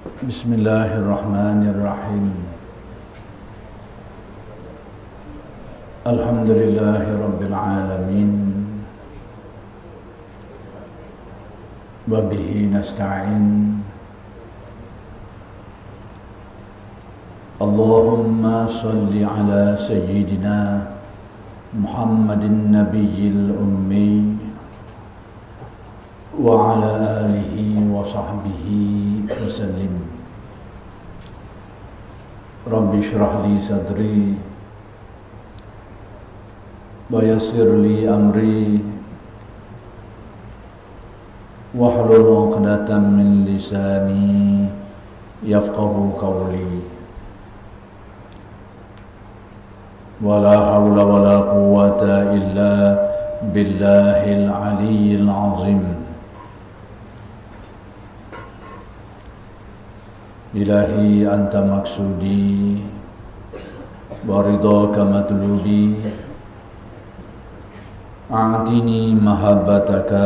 Bismillahirrahmanirrahim. Alhamdulillahi rabbil alamin. Wa bihi nasta'in. Allahumma salli ala sayyidina Muhammadin nabiyil ummi wa ala alihi wa sahbihi wa sallim. Rabbi shrah li sadri wa yassir li amri wahlul 'uqdatam min lisani yafqahu qawli. Wala hawla wala quwwata illa billahil aliyyil azim. Ilahi anta maksudi wa ridhaka matlubi, a'tini mahabbataka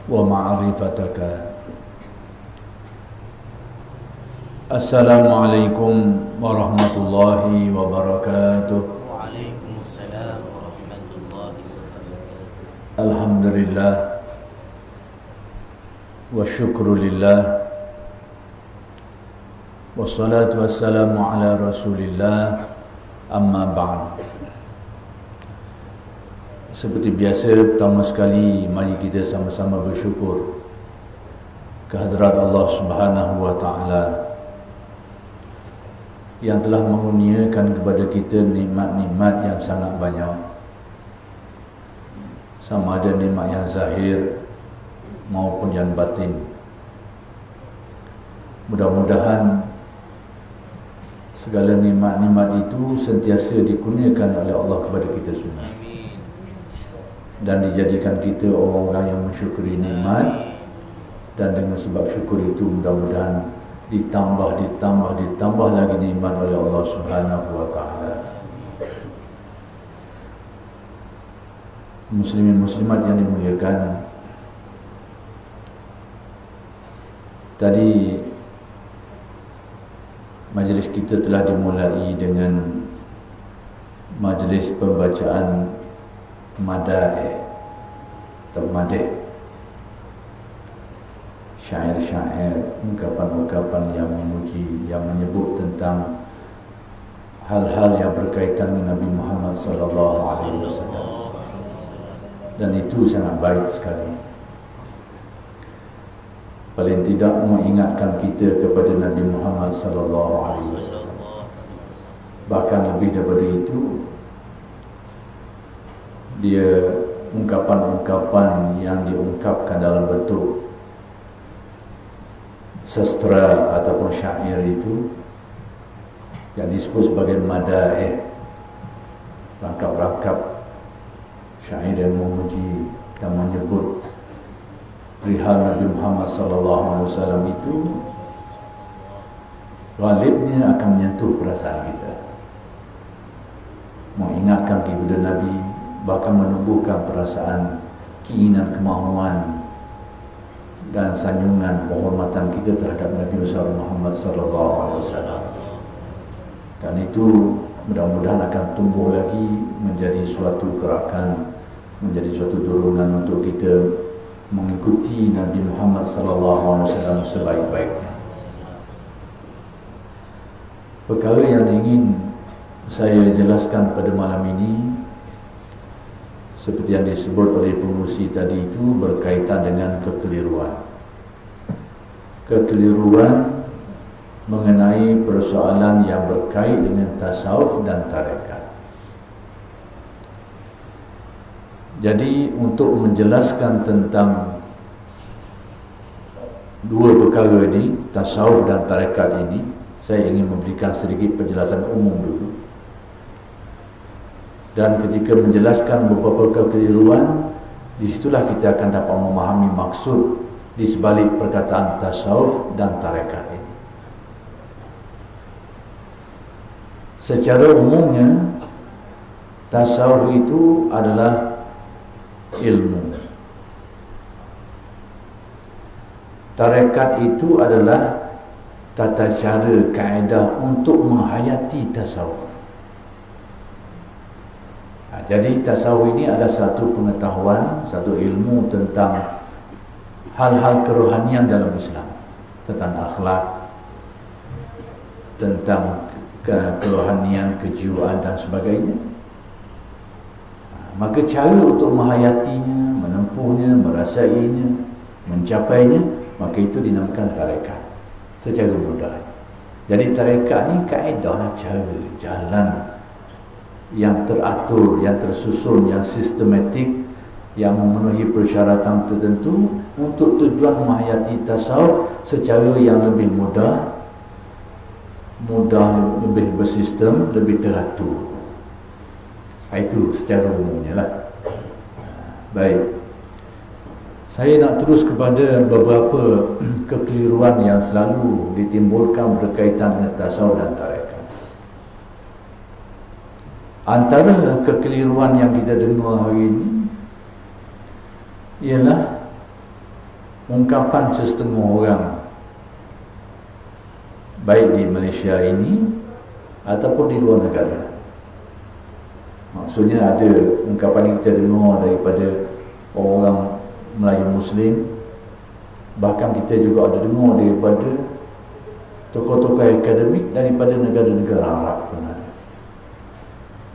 wa ma'rifataka. Assalamualaikum warahmatullahi wabarakatuh. Waalaikumsalam warahmatullahi wabarakatuh. Alhamdulillah wa syukrulillah, wassalatu wassalamu ala rasulillah, amma ba'd. Seperti biasa, pertama sekali mari kita sama-sama bersyukur kehadrat Allah Subhanahu wa ta'ala yang telah mengurniakan kepada kita nikmat-nikmat yang sangat banyak, sama ada nikmat yang zahir maupun yang batin. Mudah-mudahan segala nikmat-nikmat itu sentiasa dikurniakan oleh Allah kepada kita semua, dan dijadikan kita orang-orang yang mensyukuri nikmat, dan dengan sebab syukur itu mudah-mudahan ditambah lagi nikmat oleh Allah Subhanahu wa ta'ala. Muslimin muslimat yang dimuliakan, tadi majlis kita telah dimulai dengan majlis pembacaan madaih atau madih, syair-syair, ungkapan-ungkapan yang memuji, yang menyebut tentang hal-hal yang berkaitan dengan Nabi Muhammad sallallahu alaihi wasallam, dan itu sangat baik sekali. Paling tidak mengingatkan kita kepada Nabi Muhammad sallallahu alaihi wasallam. Bahkan lebih daripada itu, dia ungkapan-ungkapan yang diungkapkan dalam bentuk sastra ataupun syair itu yang disebut sebagai madaih, rangkap-rangkap syair yang memuji dan menyebut perihal Nabi Muhammad sallallahu alaihi wasallam itu ghalibnya akan menyentuh perasaan kita, mengingatkan kepada Nabi, bahkan menumbuhkan perasaan keinginan, kemahuan dan sanjungan penghormatan kita terhadap Nabi besar Muhammad sallallahu alaihi wasallam. Dan itu mudah-mudahan akan tumbuh lagi menjadi suatu gerakan, menjadi suatu dorongan untuk kita mengikuti Nabi Muhammad sallallahu alaihi wasallam sebaik-baiknya. Perkara yang ingin saya jelaskan pada malam ini, seperti yang disebut oleh pengurusi tadi, itu berkaitan dengan kekeliruan. Kekeliruan mengenai persoalan yang berkait dengan tasawuf dan tarekat. Jadi untuk menjelaskan tentang dua perkara ini, tasawuf dan tarekat ini, saya ingin memberikan sedikit penjelasan umum dulu. Dan ketika menjelaskan beberapa kekeliruan, disitulah kita akan dapat memahami maksud di sebalik perkataan tasawuf dan tarekat ini. Secara umumnya, tasawuf itu adalah ilmu. Tarekat itu adalah tata cara, kaedah untuk menghayati tasawuf. Jadi tasawuf ini adalah satu pengetahuan, satu ilmu tentang hal-hal kerohanian dalam Islam, tentang akhlak, tentang kerohanian, kejiwaan dan sebagainya. Maka cara untuk menghayatinya, menempuhnya, merasainya, mencapainya, maka itu dinamakan tarekat secara mudah. Jadi tarekat ni kaedah, cara, jalan yang teratur, yang tersusun, yang sistematik, yang memenuhi persyaratan tertentu untuk tujuan menghayati tasawuf secara yang lebih mudah, lebih bersistem, lebih teratur. Itu secara umumnya lah. Baik, saya nak terus kepada beberapa kekeliruan yang selalu ditimbulkan berkaitan dengan tasawuf dan tarekat. Antara kekeliruan yang kita dengar hari ini ialah ungkapan setengah orang, baik di Malaysia ini ataupun di luar negara. Maksudnya ada ungkapan yang kita dengar daripada orang Melayu Muslim, bahkan kita juga ada dengar daripada tokoh-tokoh akademik daripada negara-negara Arab pun ada,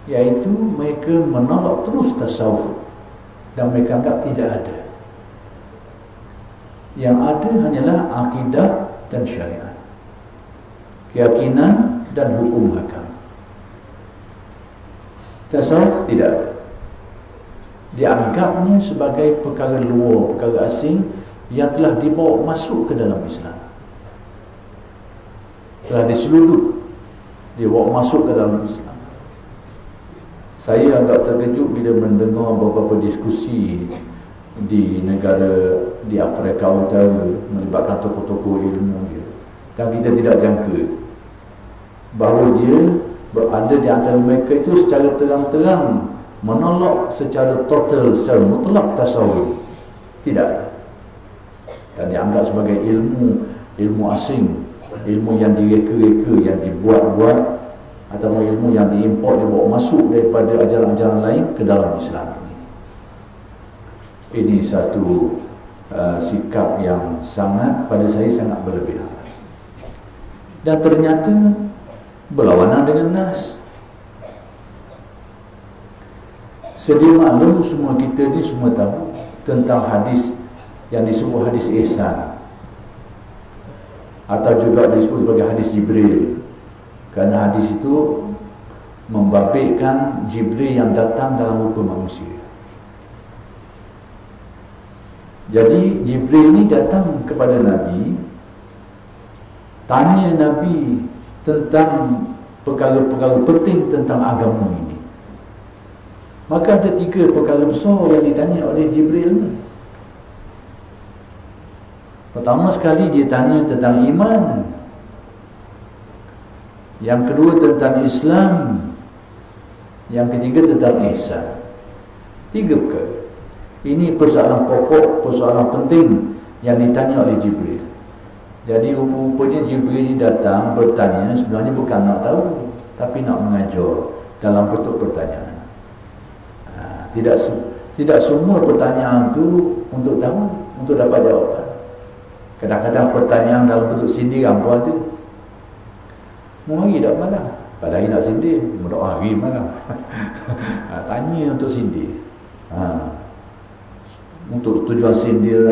iaitu mereka menolak terus tasawuf dan mereka anggap tidak ada. Yang ada hanyalah akidah dan syariat, keyakinan dan hukum hakam. Tasawuf tidak ada. Dianggapnya sebagai perkara luar, perkara asing yang telah dibawa masuk ke dalam Islam, telah diseluduk, dibawa masuk ke dalam Islam. Saya agak terkejut bila mendengar beberapa diskusi di negara di Afrika Utara melibatkan tokoh-tokoh ilmu dia, dan kita tidak jangka bahawa dia berada di antara mereka itu secara terang-terang menolak secara total, secara mutlak tasawuf. Tidak ada. Dan dianggap sebagai ilmu asing, ilmu yang direka-reka, yang dibuat-buat, atau ilmu yang diimport, dibawa masuk daripada ajaran-ajaran lain ke dalam Islam. Ini satu sikap yang pada saya sangat berlebihan, dan ternyata berlawanan dengan nas. Sedia maklum semua kita ni semua tahu tentang hadis yang disebut hadis ihsan, atau juga disebut sebagai hadis Jibril, kerana hadis itu membabitkan Jibril yang datang dalam rupa manusia. Jadi Jibril ni datang kepada Nabi, tanya Nabi tentang perkara-perkara penting tentang agama ini. Maka ada 3 perkara besar yang ditanya oleh Jibril ni. Pertama sekali dia tanya tentang iman, yang kedua tentang Islam, yang ketiga tentang ihsan. 3 perkara. Ini persoalan pokok, persoalan penting yang ditanya oleh Jibril. Jadi rupanya Jibril ini datang bertanya sebenarnya bukan nak tahu, tapi nak mengajar dalam bentuk pertanyaan. Tidak semua pertanyaan itu untuk tahu, untuk dapat jawapan. Kadang-kadang pertanyaan dalam bentuk sindiran pun ada. Mau hari tak malam, pada hari nak sindir, mau hari malam. Tanya untuk sindir, untuk tujuan sindir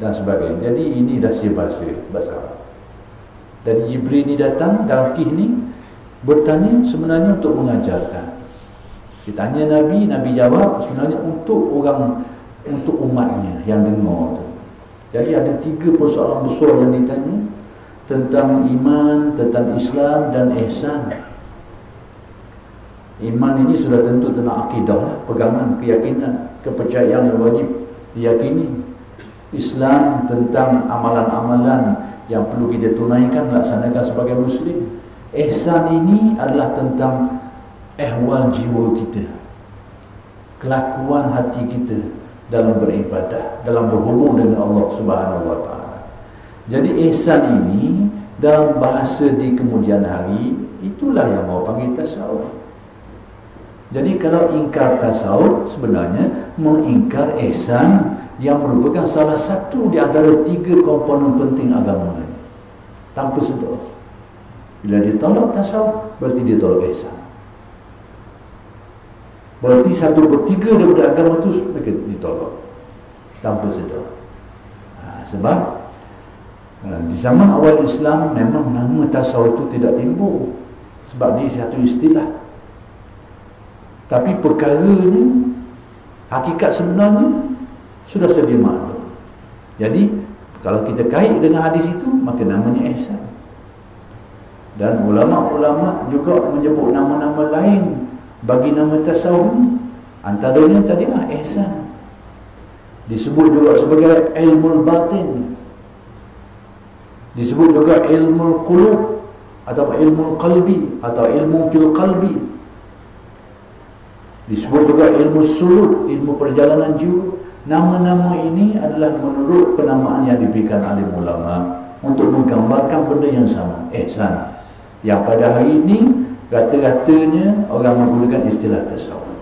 dan sebagainya. Jadi ini dah bahasa Arab. Dan Jibril ni datang dalam kisah ni bertanya sebenarnya untuk mengajarkan. Ditanya Nabi jawab sebenarnya untuk umatnya yang dengar tu. Jadi ada 3 persoalan besar yang ditanya, tentang iman, tentang Islam dan ihsan. Iman ini sudah tentu tentang akidah, pegangan, keyakinan, kepercayaan yang wajib diyakini. Islam tentang amalan-amalan yang perlu kita tunaikan, laksanakan sebagai Muslim. Ihsan ini adalah tentang ehwal jiwa kita, kelakuan hati kita dalam beribadah, dalam berhubung dengan Allah Subhanahu wa taala. Jadi ihsan ini dalam bahasa di kemudian hari, itulah yang mau panggil tasawuf. Jadi kalau ingkar tasawuf sebenarnya mengingkar ihsan yang merupakan salah satu di antara 3 komponen penting agama ini. Tanpa sedar. Bila dia tolak tasawuf, berarti dia tolak ihsan. Berarti 1/3 daripada agama itu mereka ditolak tanpa sedar. Sebab di zaman awal Islam memang nama tasawuf itu tidak timbul, sebab dia satu istilah. Tapi perkaranya, hakikat sebenarnya sudah sedia maklum. Jadi kalau kita kait dengan hadis itu, maka namanya ihsan. Dan ulama-ulama juga menyebut nama-nama lain bagi nama tasawuf ni. Antaranya tadilah ihsan. Disebut juga sebagai ilmu batin. Disebut juga ilmu qulub atau ilmu qalbi atau ilmu fil qalbi. Disebut juga ilmu suluk, ilmu perjalanan jiwa. Nama-nama ini adalah menurut penamaan yang diberikan oleh ulama untuk menggambarkan benda yang sama, ihsan. Yang pada hari ini rata-ratanya orang menggunakan istilah tasawuf.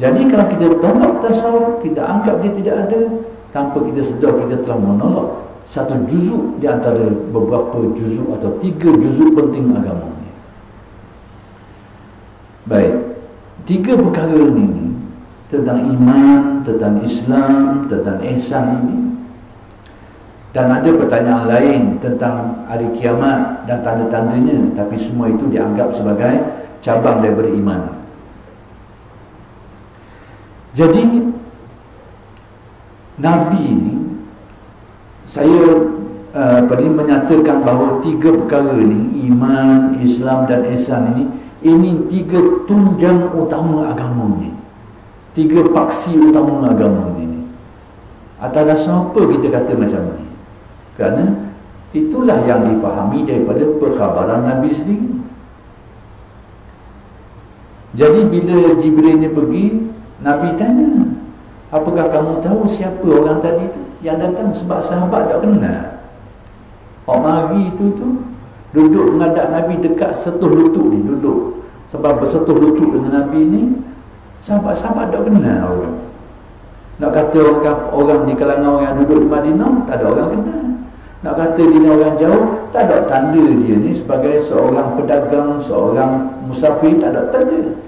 Jadi kalau kita tolak tasawuf, kita anggap dia tidak ada, tanpa kita sedar kita telah menolak satu juzuk di antara beberapa juzuk atau 3 juzuk penting agama ini. Baik, 3 perkara ini tentang iman, tentang Islam, tentang ihsan ini. Dan ada pertanyaan lain tentang hari kiamat dan tanda-tandanya, tapi semua itu dianggap sebagai cabang daripada iman. Jadi Nabi ini, saya menyatakan bahawa 3 perkara ini, iman, Islam dan ihsan ini 3 tunjang utama agama ini, 3 paksi utama agama ini. Atas dasar apa kita kata macam ni? Kerana itulah yang difahami daripada perkhabaran Nabi sendiri. Jadi bila Jibril ni pergi, Nabi tanya, apakah kamu tahu siapa orang tadi tu yang datang? Sebab sahabat tak kenal. Orang mari itu tu duduk menghadap Nabi, dekat sentuh lutut ni, duduk. Sebab bersentuh lutut dengan Nabi ni, sahabat-sahabat tak kenal orang. Nak kata orang di kalangan orang yang duduk di Madinah, tak ada orang kenal. Nak kata dia orang jauh, tak ada tanda dia ni sebagai seorang pedagang, seorang musafir, tak ada tanda.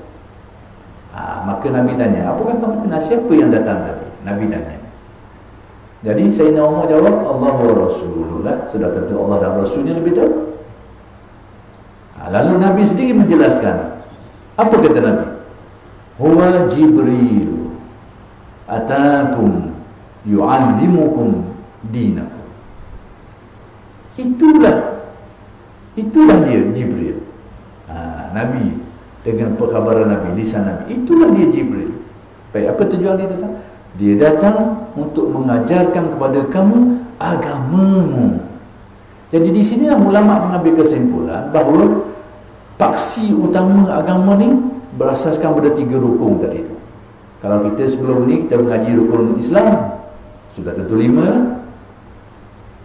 Maka Nabi tanya, apakah kamu kenal siapa yang datang tadi? Nabi tanya. Jadi Sayyidina Umar jawab, Allah wa Rasulullah. Sudah tentu Allah dan Rasulnya lebih tahu. Lalu Nabi sendiri menjelaskan. Apa kata Nabi? Huwa Jibril atakum yu'allimukum dinakum. Itulah dia Jibril. Nabi dengan perkhabaran Nabi, lisan Nabi, itulah dia Jibril. Baik, apa tujuan dia datang? Dia datang untuk mengajarkan kepada kamu agamamu. Jadi di sinilah ulama mengambil kesimpulan bahawa paksi utama agama ni berasaskan pada 3 rukun tadi tu. Kalau kita sebelum ni kita mengaji rukun Islam, sudah tentu 5 lah.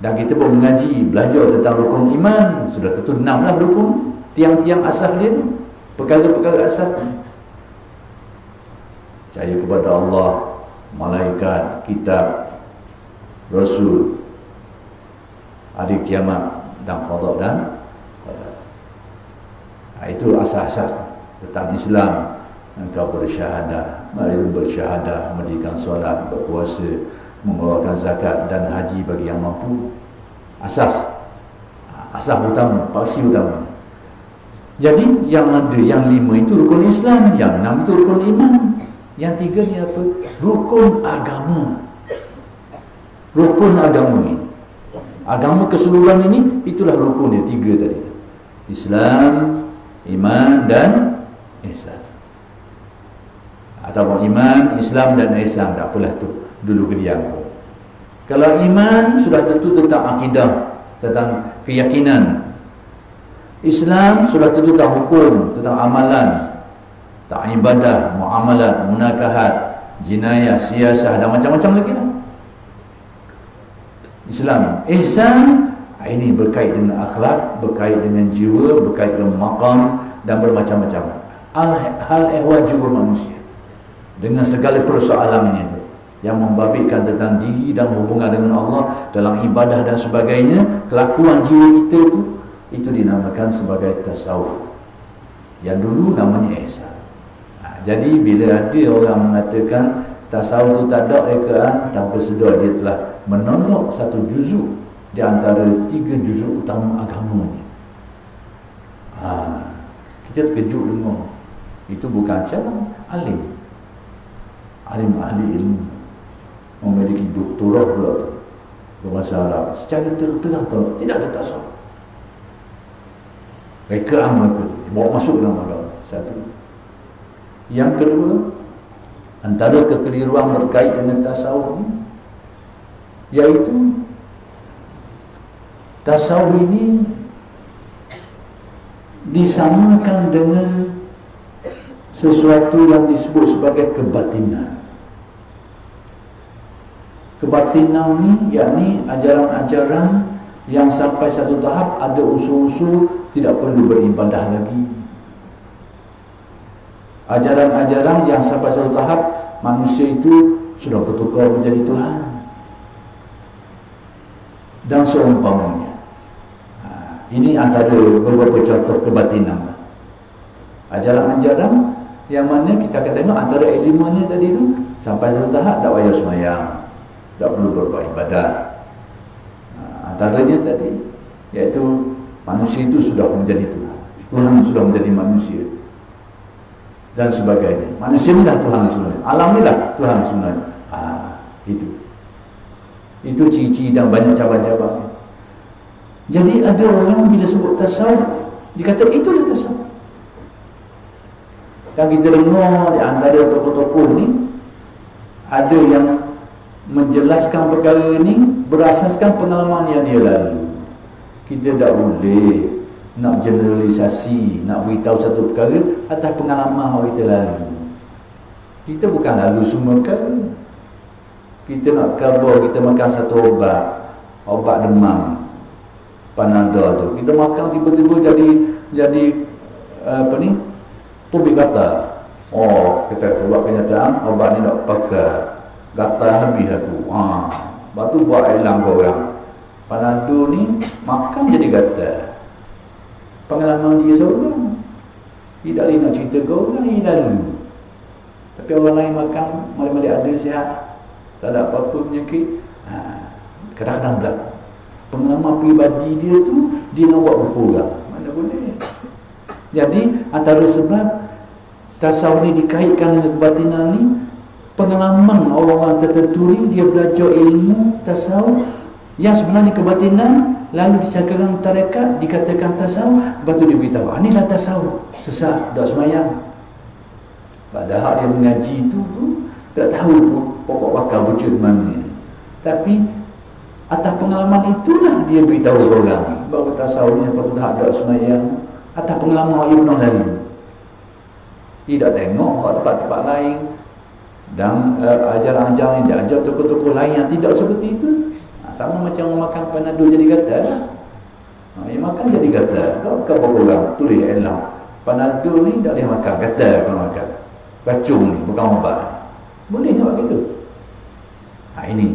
Dan kita pun mengaji, belajar tentang rukun iman, sudah tentu 6 lah rukun, tiang-tiang asas dia tu, perkara-perkara asas. Percaya kepada Allah, malaikat, kitab, Rasul, hari kiamat dan qada dan qadar. Itu asas-asas tentang Islam. Engkau bersyahadah, mendirikan solat, berpuasa, mengeluarkan zakat dan haji bagi yang mampu. Asas utama, paksi utama. Jadi yang ada, yang 5 itu rukun Islam, yang 6 itu rukun iman, yang 3 ni apa? Rukun agama. Rukun agama ni, agama keseluruhan ini, itulah rukun dia 3 tadi tu. Islam, iman dan ihsan. Ataupun iman, Islam dan ihsan, tak apalah tu, dulu kediam pun. Kalau iman sudah tentu tentang akidah, tentang keyakinan. Islam sudah tentu tentang hukum, tentang amalan, tentang ibadah, muamalat, munakahat, jinayah, siasah dan macam-macam lagi lah. Islam. Ihsan Ini berkait dengan akhlak, berkait dengan jiwa, berkait dengan maqam dan bermacam-macam hal ehwal jiwa manusia dengan segala persoalannya itu, yang membabitkan tentang diri dan hubungan dengan Allah dalam ibadah dan sebagainya. Kelakuan jiwa kita itu dinamakan sebagai tasawuf, yang dulu namanya ihsan. Jadi bila ada orang mengatakan tasawuf itu tak ada rekaan, tanpa sedar dia telah menolak satu juzuk di antara 3 juzuk utama agama ni. Kita terkejut dengar. Itu bukan cara alim ahli ilmu, memiliki doktorat pula tu berbahasa Arab, secara terang tolak tidak ada tasawuf, rekaan mereka bawa masuk dalam agama. Satu. Yang kedua, antara kekeliruan berkait dengan tasawuf ni, iaitu tasawuf ini disamakan dengan sesuatu yang disebut sebagai kebatinan. Kebatinan ni yakni ajaran-ajaran yang sampai satu tahap ada usul-usul tidak perlu beribadah lagi. Ajaran-ajaran yang sampai satu tahap manusia itu sudah bertukar menjadi Tuhan dan seumpamanya. Ini antara beberapa contoh kebatinan. Ajaran-ajaran yang mana kita akan tengok antara elemennya tadi tu, sampai satu tahap tak payah sembahyang, tak perlu berbuat ibadat. Antaranya tadi iaitu manusia itu sudah menjadi Tuhan, Tuhan sudah menjadi manusia dan sebagainya. Manusia inilah Tuhan sebenarnya, alam inilah Tuhan sebenarnya. Itu ciri-ciri dan banyak cabang-cabang. Jadi ada orang bila sebut tasawuf, dia kata itulah tasawuf. Yang kita dengar di antara tokoh-tokoh ni, ada yang menjelaskan perkara ni berasaskan pengalaman yang dia lalu. Kita tak boleh nak generalisasi, nak beritahu satu perkara atas pengalaman orang kita lalu. Kita bukan lalu semua perkara. Kita nak khabar kita makan satu obat demam, Panadol tu, kita makan tiba-tiba jadi apa ni, tubik gatal. Kita buat kenyataan obat ni tak pakai, gatal habis aku. Lepas tu buat hilang kau orang. Panadol ni makan jadi gatal. Pengalaman dia seorang. Dia tak boleh nak cerita kau orang yang lalu. Tapi orang lain makan malam-malam ada sihat, tak ada apa-apa penyakit. Kadang-kadang berlaku pengalaman peribadi dia tu, dia nak buat rupa orang. Mana boleh. Jadi antara sebab tasawuf ni dikaitkan dengan kebatinan ni, pengalaman orang-orang tertentu ni, dia belajar ilmu tasawuf yang sebenarnya kebatinan, lalu disangkakan tarekat, dikatakan tasawuf, lepas tu dia beritahu inilah tasawuf, sesat, tak semayang. Padahal dia mengaji tu tak tahu pokok bakal wujud mana. Tapi atas pengalaman itulah dia beritahu orang bahawa tasawuf ni patut dah ada semayang, atas pengalaman orang yang pernah lalu. Dia tak tengok orang tempat-tempat lain dan ajaran-ajaran yang dia ajar tokoh-tokoh lain yang tidak seperti itu. Sama macam orang makan Panadol jadi gatal lah. Yang makan jadi gatal. Kau bawa orang tulis elang, Panadol ni tak boleh makan, gatal kalau makan. Racun ni, bukan obat. Boleh tak buat gitu? Ini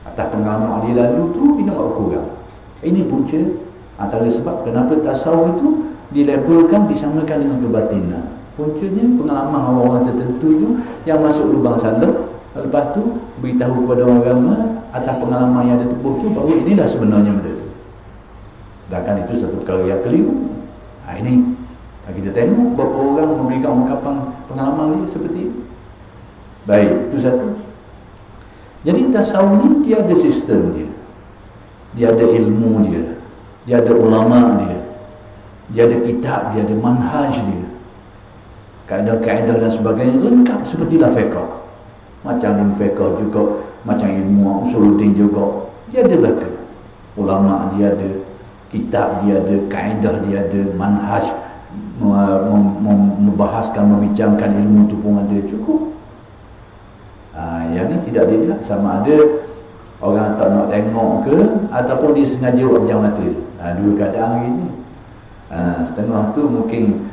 atas pengalaman dia lalu tu, dia nak kurang. Ini punca antara sebab kenapa tasawuf itu dilabelkan, disamakan dengan kebatinan. Puncanya pengalaman orang-orang tertentu tu yang masuk lubang salep, lepas tu beritahu kepada orang ramai atas pengalaman yang ada tepuh tu bahawa inilah sebenarnya benda tu. Sedangkan itu satu perkara yang keliru. Ini kita tengok beberapa orang memberikan ungkapan pengalaman dia seperti itu. Baik, itu satu. Jadi tasawuf ni dia ada sistem dia, dia ada ilmu dia, dia ada ulama dia, dia ada kitab, dia ada manhaj dia, kaedah-kaedah dan sebagainya, lengkap sepertilah fiqh. Macam ilmu fiqh juga, macam ilmu usuluddin juga, dia ada belaka. Ulama dia ada, kitab dia ada, kaedah dia ada, manhaj, membahaskan, membincangkan ilmu itu pun ada, cukup. Yang ni tidak dilihat sama ada orang tak nak tengok ke, ataupun dia sengaja buat pejam mata. Dua keadaan hari ni. Setengah tu mungkin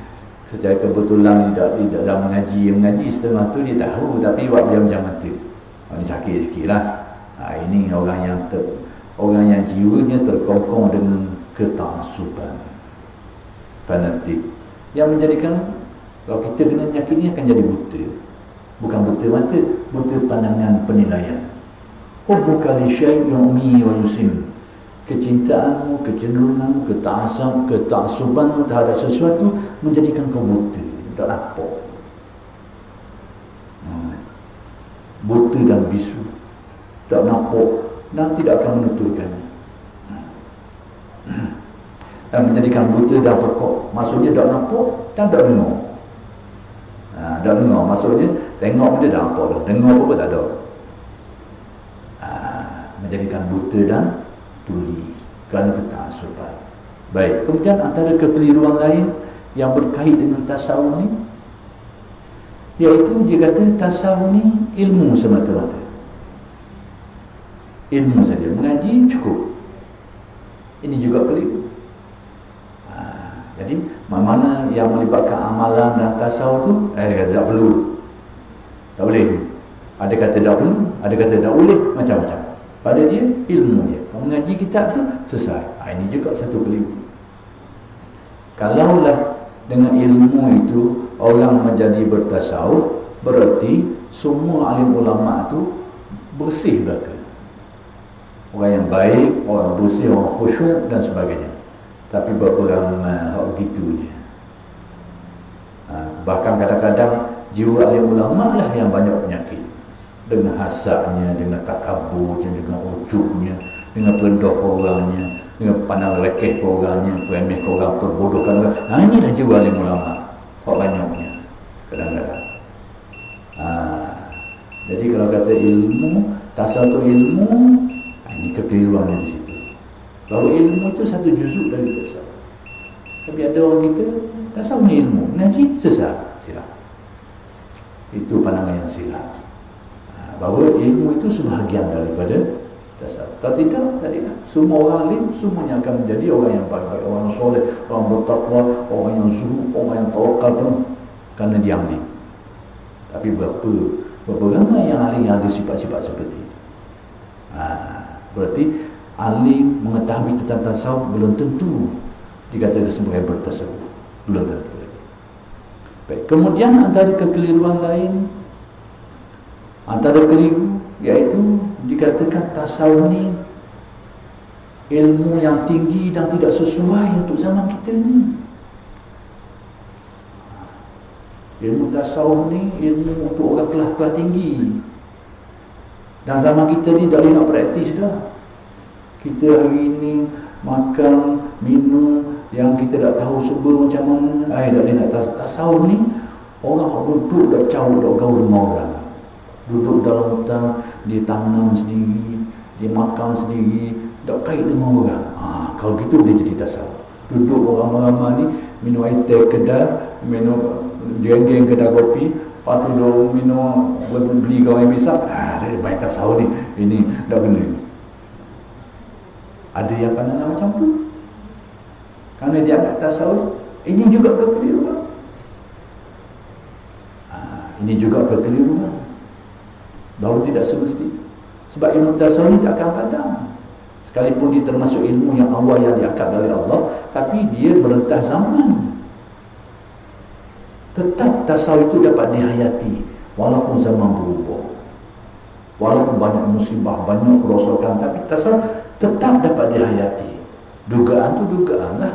secara kebetulan dia dah mengaji, setengah tu dia tahu tapi buat pejam mata. Ini sakit sikit lah. Ini orang yang jiwanya terkongkong dengan ketaksuban, fanatik, yang menjadikan kalau kita kena penyakit ni akan jadi buta. Bukan buta mata, buta pandangan penilaian. Hubbuka li syai'in yu'mi wa yusim. Kecintaanmu, kecenderunganmu, ketaksubanmu terhadap sesuatu menjadikan kau buta, tak nampak. Buta dan bisu, tak nampak dan tidak akan menuturkannya. Dan menjadikan buta dan pekok, maksudnya tak nampak dan tak dengar. Tak dengar maksudnya tengok dia dah nampak dah, dengar apa tak ada. Menjadikan buta dan tuli kerana ketaksuban. Baik, kemudian antara kekeliruan lain yang berkait dengan tasawuf ni, iaitu dia kata tasawuf ni ilmu semata-mata. Ilmu saja, mengaji cukup. Ini juga keliru. Jadi mana yang melibatkan amalan dan tasawuf tu tak perlu, tak boleh. Ada kata tak perlu, ada kata tak boleh, macam-macam. Pada dia ilmu dia. Mengaji kitab tu selesai. Ini juga satu keliru. Kalaulah dengan ilmu itu orang menjadi bertasawuf, berarti semua alim ulama tu bersih belaka. Orang yang baik, orang bersih, orang khusyuk dan sebagainya. Tapi berperang begitu je. Bahkan kadang-kadang jiwa alim ulama lah yang banyak penyakit. Dengan hasadnya, dengan takaburnya, dengan ujubnya, dengan pelendoh orangnya, dengan pandang lekeh orangnya, peremeh orang, perbodohkan orang. Inilah jiwa alim ulama. Kok banyaknya kadang-kadang. Jadi kalau kata ilmu, tasawuf ilmu, ini kekeliruannya di situ. Bahawa ilmu itu satu juzuk dari tasawuf. Tapi ada orang kita tasawuf ni ilmu, ngaji sesat, silap. Itu pandangan yang silap. Bahawa ilmu itu sebahagian daripada tasawuf. Kalau tidak, tadilah semua orang alim semuanya akan menjadi orang yang baik-baik, orang yang soleh, orang bertakwa, orang yang zuhud, orang yang tawakal penuh kerana dia alim. Tapi berapa ramai yang alim yang ada sifat-sifat seperti itu. Berarti alim mengetahui tentang tasawuf belum tentu dikatakan sebagai bertasawuf, belum tentu lagi. Baik, kemudian antara kekeliruan lain, antara keliru, iaitu dikatakan tasawuf ni ilmu yang tinggi dan tidak sesuai untuk zaman kita ni. Ilmu tasawuf ni ilmu untuk orang kelas-kelas tinggi. Dan zaman kita ni dah boleh nak praktis dah. Kita hari ni makan, minum yang kita tak tahu serba macam mana. Tak boleh nak tasawuf ni. Orang duduk dah jauh, dah gaul dengan orang. Duduk dalam hutan, dia tanam sendiri, dia makan sendiri, tak kait dengan orang. Kalau gitu boleh jadi tasawuf. Duduk orang ramai ni, minum air teh kedai, minum geng-geng kedai kopi, lepas tu dia minum, beli kawan yang pisang. Dia baik tasawuf ni, ini tak kena ni. Ada yang pandangan macam tu. Kerana dia anggap tasawuf, ini juga kekeliruan. Ini juga kekeliruan. Bahawa tidak semestinya. Sebab ilmu tasawuf ni tak akan padam. Sekalipun dia termasuk ilmu yang awal yang diangkat dari Allah, tapi dia merentas zaman. Tetap tasawuf itu dapat dihayati walaupun zaman berubah, walaupun banyak musibah, banyak kerosakan, tapi tasawuf tetap dapat dihayati. Dugaan tu dugaan lah,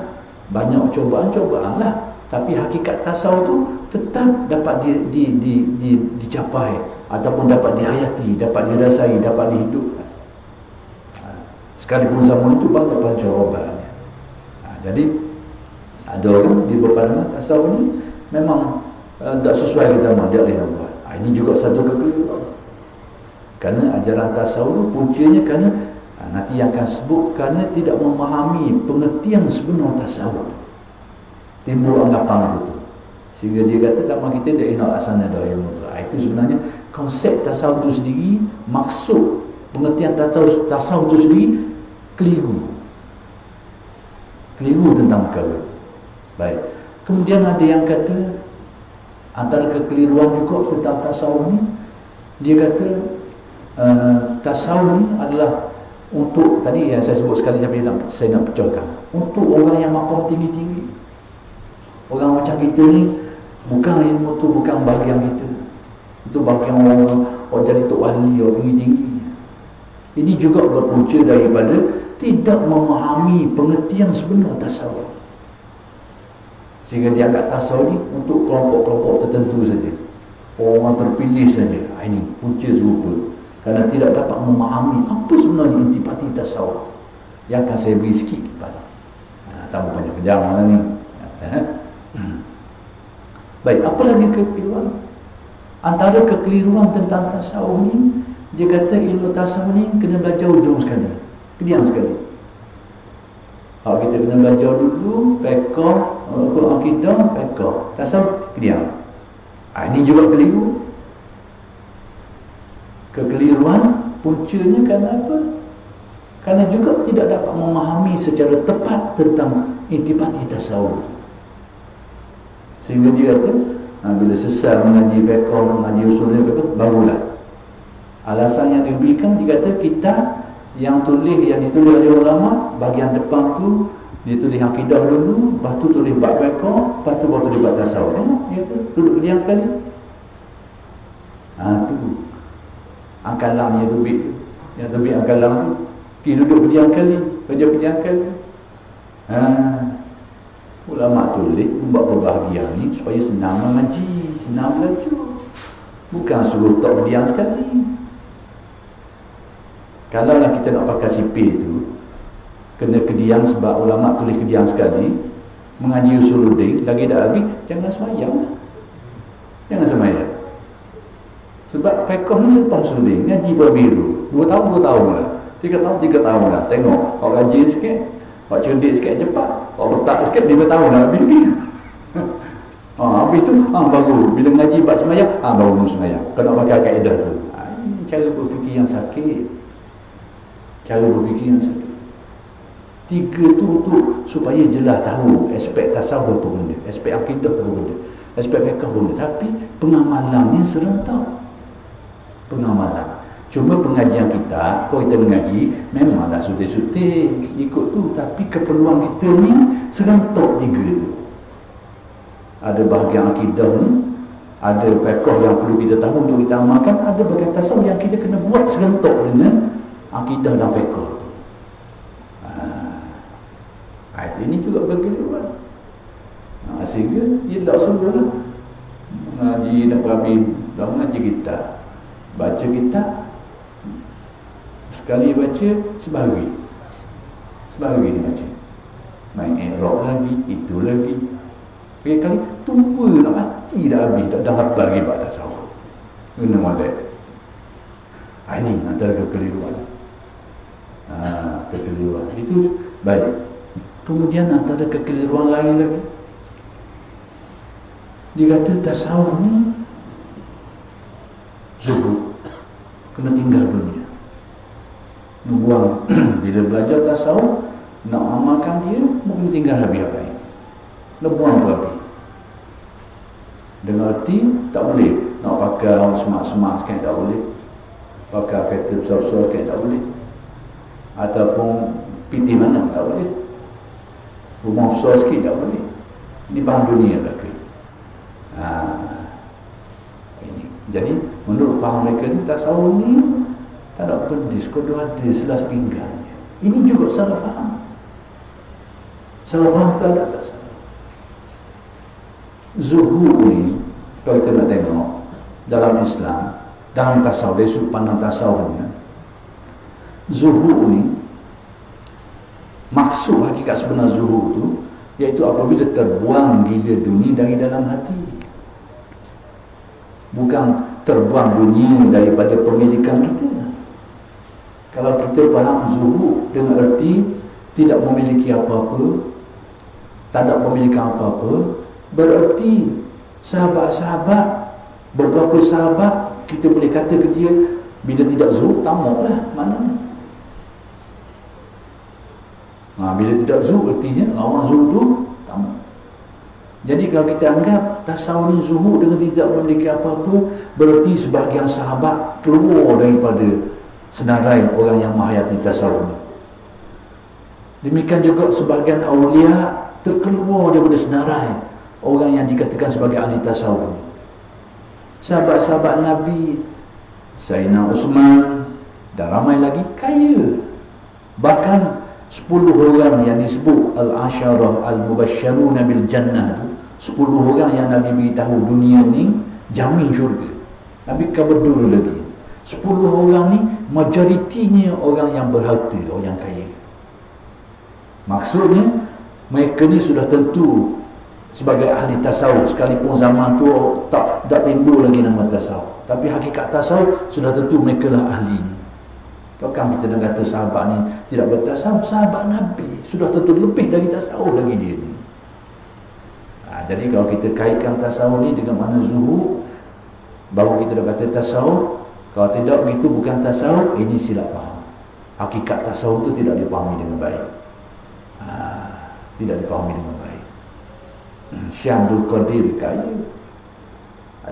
banyak cobaan lah, tapi hakikat tasawuf tu tetap dapat dicapai ataupun dapat dihayati, dapat dirasai, dapat dihidupkan. Sekalipun zaman itu banyak pancarobaannya. Jadi ada orang di berpandangan tasawuf ni memang tak sesuai dengan zaman, dia boleh nak buat. Ini juga satu kekeliruan. Kerana ajaran tasawuf itu puncanya kerana nanti yang akan sebut kerana tidak memahami pengertian sebenar tasawuf. Timbul anggapan itu. Sehingga dia kata zaman kita dia nak asal ada ilmu tu. Itu sebenarnya konsep tasawuf itu sendiri, maksud Pengertian tasawuf itu sendiri keliru tentang perkara itu. Baik. Kemudian ada yang kata antara kekeliruan juga tentang tasawuf ni, dia kata tasawuf ni adalah untuk, tadi yang saya sebut sekali saya nak pecahkan, untuk orang yang makam tinggi-tinggi. Orang macam kita ni, bukan ilmu tu bukan bahagian kita. Itu bahagian orang jadi tok wali, orang tinggi-tinggi. Ini juga berpunca daripada tidak memahami pengertian sebenar tasawuf. Sehingga dia anggap tasawuf ni untuk kelompok-kelompok tertentu saja, orang terpilih saja. Ini punca serupa, kerana tidak dapat memahami apa sebenarnya intipati tasawuf. Yang akan saya beri sikit kepada tambah banyak kejam mana ni. Baik, apa lagi kekeliruan? Antara kekeliruan tentang tasawuf ni, dia kata ilmu tasawuf ni kena belajar ujung sekali, kediang sekali. Kalau kita kena belajar dulu fiqh, akidah, fiqh, tasawuf kediang. Ini juga keliru. Kekeliruan puncanya kerana apa? Kerana juga tidak dapat memahami secara tepat tentang intipati tasawuf. Sehingga dia kata bila selesai mengaji fiqh, mengaji usul fiqh, barulah. Alasan yang diberikan, dia kata kitab yang ditulis oleh ulama, bahagian depan tu ditulis akidah dulu, lepas tu tulis bab fiqh, lepas tu baru tulis bab tasawuf. Dia kata duduk kediam sekali. Tu angkalang yang terbit angkalang tu, kita duduk kediam sekali, kerja kediam sekali. Ulama tulis buat perbahagian ni supaya senang mengaji, senang belajar, bukan suruh tak kediam sekali. Kalau lah kita nak pakai sipir tu, kena kediam sebab ulama tulis kediam sekali, mengaji usuluddin, lagi dah habis, jangan semayang lah. Jangan semayang. Sebab fiqh ni selepas usuluddin, ngaji berbiru 2 tahun lah, 3 tahun lah. Tengok, kalau ngaji sikit, kalau cerdik sikit cepat, kalau betak sikit 5 tahun dah habis. Habis tu, baru bila ngaji bab semayang, baru semayang. Kena pakai kaedah tu. Ini cara berfikir yang sakit. Cara berfikir yang sakit. 3 tu untuk supaya jelas tahu aspek tasawuf apa benda, aspek akidah apa benda, aspek fiqh apa benda. Tapi pengamalannya serentak. Pengamalan. Cuma pengajian kita, kalau kita mengaji, memanglah sutir-sutir ikut tu. Tapi keperluan kita ni serentak 3 tu. Ada bahagian akidah ni, ada fiqh yang perlu kita tahu untuk kita amalkan, ada bahagian tasawuf yang kita kena buat serentak dengan akidah dan fiqh tu. Ini juga kekeliruan. Sehingga dia tak suruh lah mengaji nak habis, dah mengaji kita, baca kita sekali baca sebari dia baca, main i'rab lagi, itu lagi, kali tua nak mati dah habis, tak dah hafal lagi bab tasawuf, kena molek. Ini antara kekeliruan. Kekeliruan itu baik. Kemudian antara kekeliruan lain lagi, dia kata tasawuf ni zuhud, kena tinggal dunia, buang. Bila belajar tasawuf, nak amalkan dia, mungkin tinggal habis-habis, nak buang habis. Dengan arti tak boleh nak pakai semak-semak sikit, tak boleh pakai kereta besar-besar sikit, tak boleh, ataupun piti mana tak boleh, rumah besar sikit tak boleh. Ini bahan dunia belaka. Ini. Jadi menurut faham mereka ni, tasawuf ni tak ada pedis, kodoh ada selas pinggan. Ini juga salah faham. Salah faham tak ada tasawuf. Zuhud ni, kalau kita nak tengok dalam Islam, dalam tasawuf, dari sudut pandang tasawufnya, zuhud ni, maksud hakikat sebenar zuhud tu, iaitu apabila terbuang gila dunia dari dalam hati. Bukan terbuang dunia daripada pemilikan kita. Kalau kita faham zuhud dengan erti tidak memiliki apa-apa, tak ada pemilikan apa-apa, bererti sahabat-sahabat, beberapa sahabat kita boleh kata ke dia Bila tidak zuhud, tamak lah maknanya. Bila tidak zuhud, artinya lawan zuhud tu tamak. Jadi kalau kita anggap tasawuf ni zuhud dengan tidak memiliki apa-apa, berarti sebahagian sahabat keluar daripada senarai orang yang menghayati tasawuf ni. Demikian juga sebahagian awliya terkeluar daripada senarai orang yang dikatakan sebagai ahli tasawuf ni. Sahabat-sahabat Nabi, Sayyidina Uthman dan ramai lagi kaya. Bahkan 10 orang yang disebut Al-Asyarah Al-Mubasysyaruna bil Jannah tu, 10 orang yang Nabi beritahu dunia ni jamin syurga. Nabi kabar dulu lagi 10 orang ni majoritinya orang yang berharta, orang yang kaya. Maksudnya mereka ni sudah tentu sebagai ahli tasawuf, sekalipun zaman tu tak timbul lagi nama tasawuf, tapi hakikat tasawuf sudah tentu mereka lah ahli. Takkan kita nak kata sahabat ni tidak bertasawuf? Sahabat Nabi sudah tentu lebih dari tasawuf lagi dia ni. Jadi kalau kita kaitkan tasawuf ni dengan mana zuhud, baru kita nak kata tasawuf. Kalau tidak begitu bukan tasawuf, ini silap faham. Hakikat tasawuf tu tidak dipahami dengan baik. Tidak dipahami dengan baik. Syekh Abdul Qadir kaya,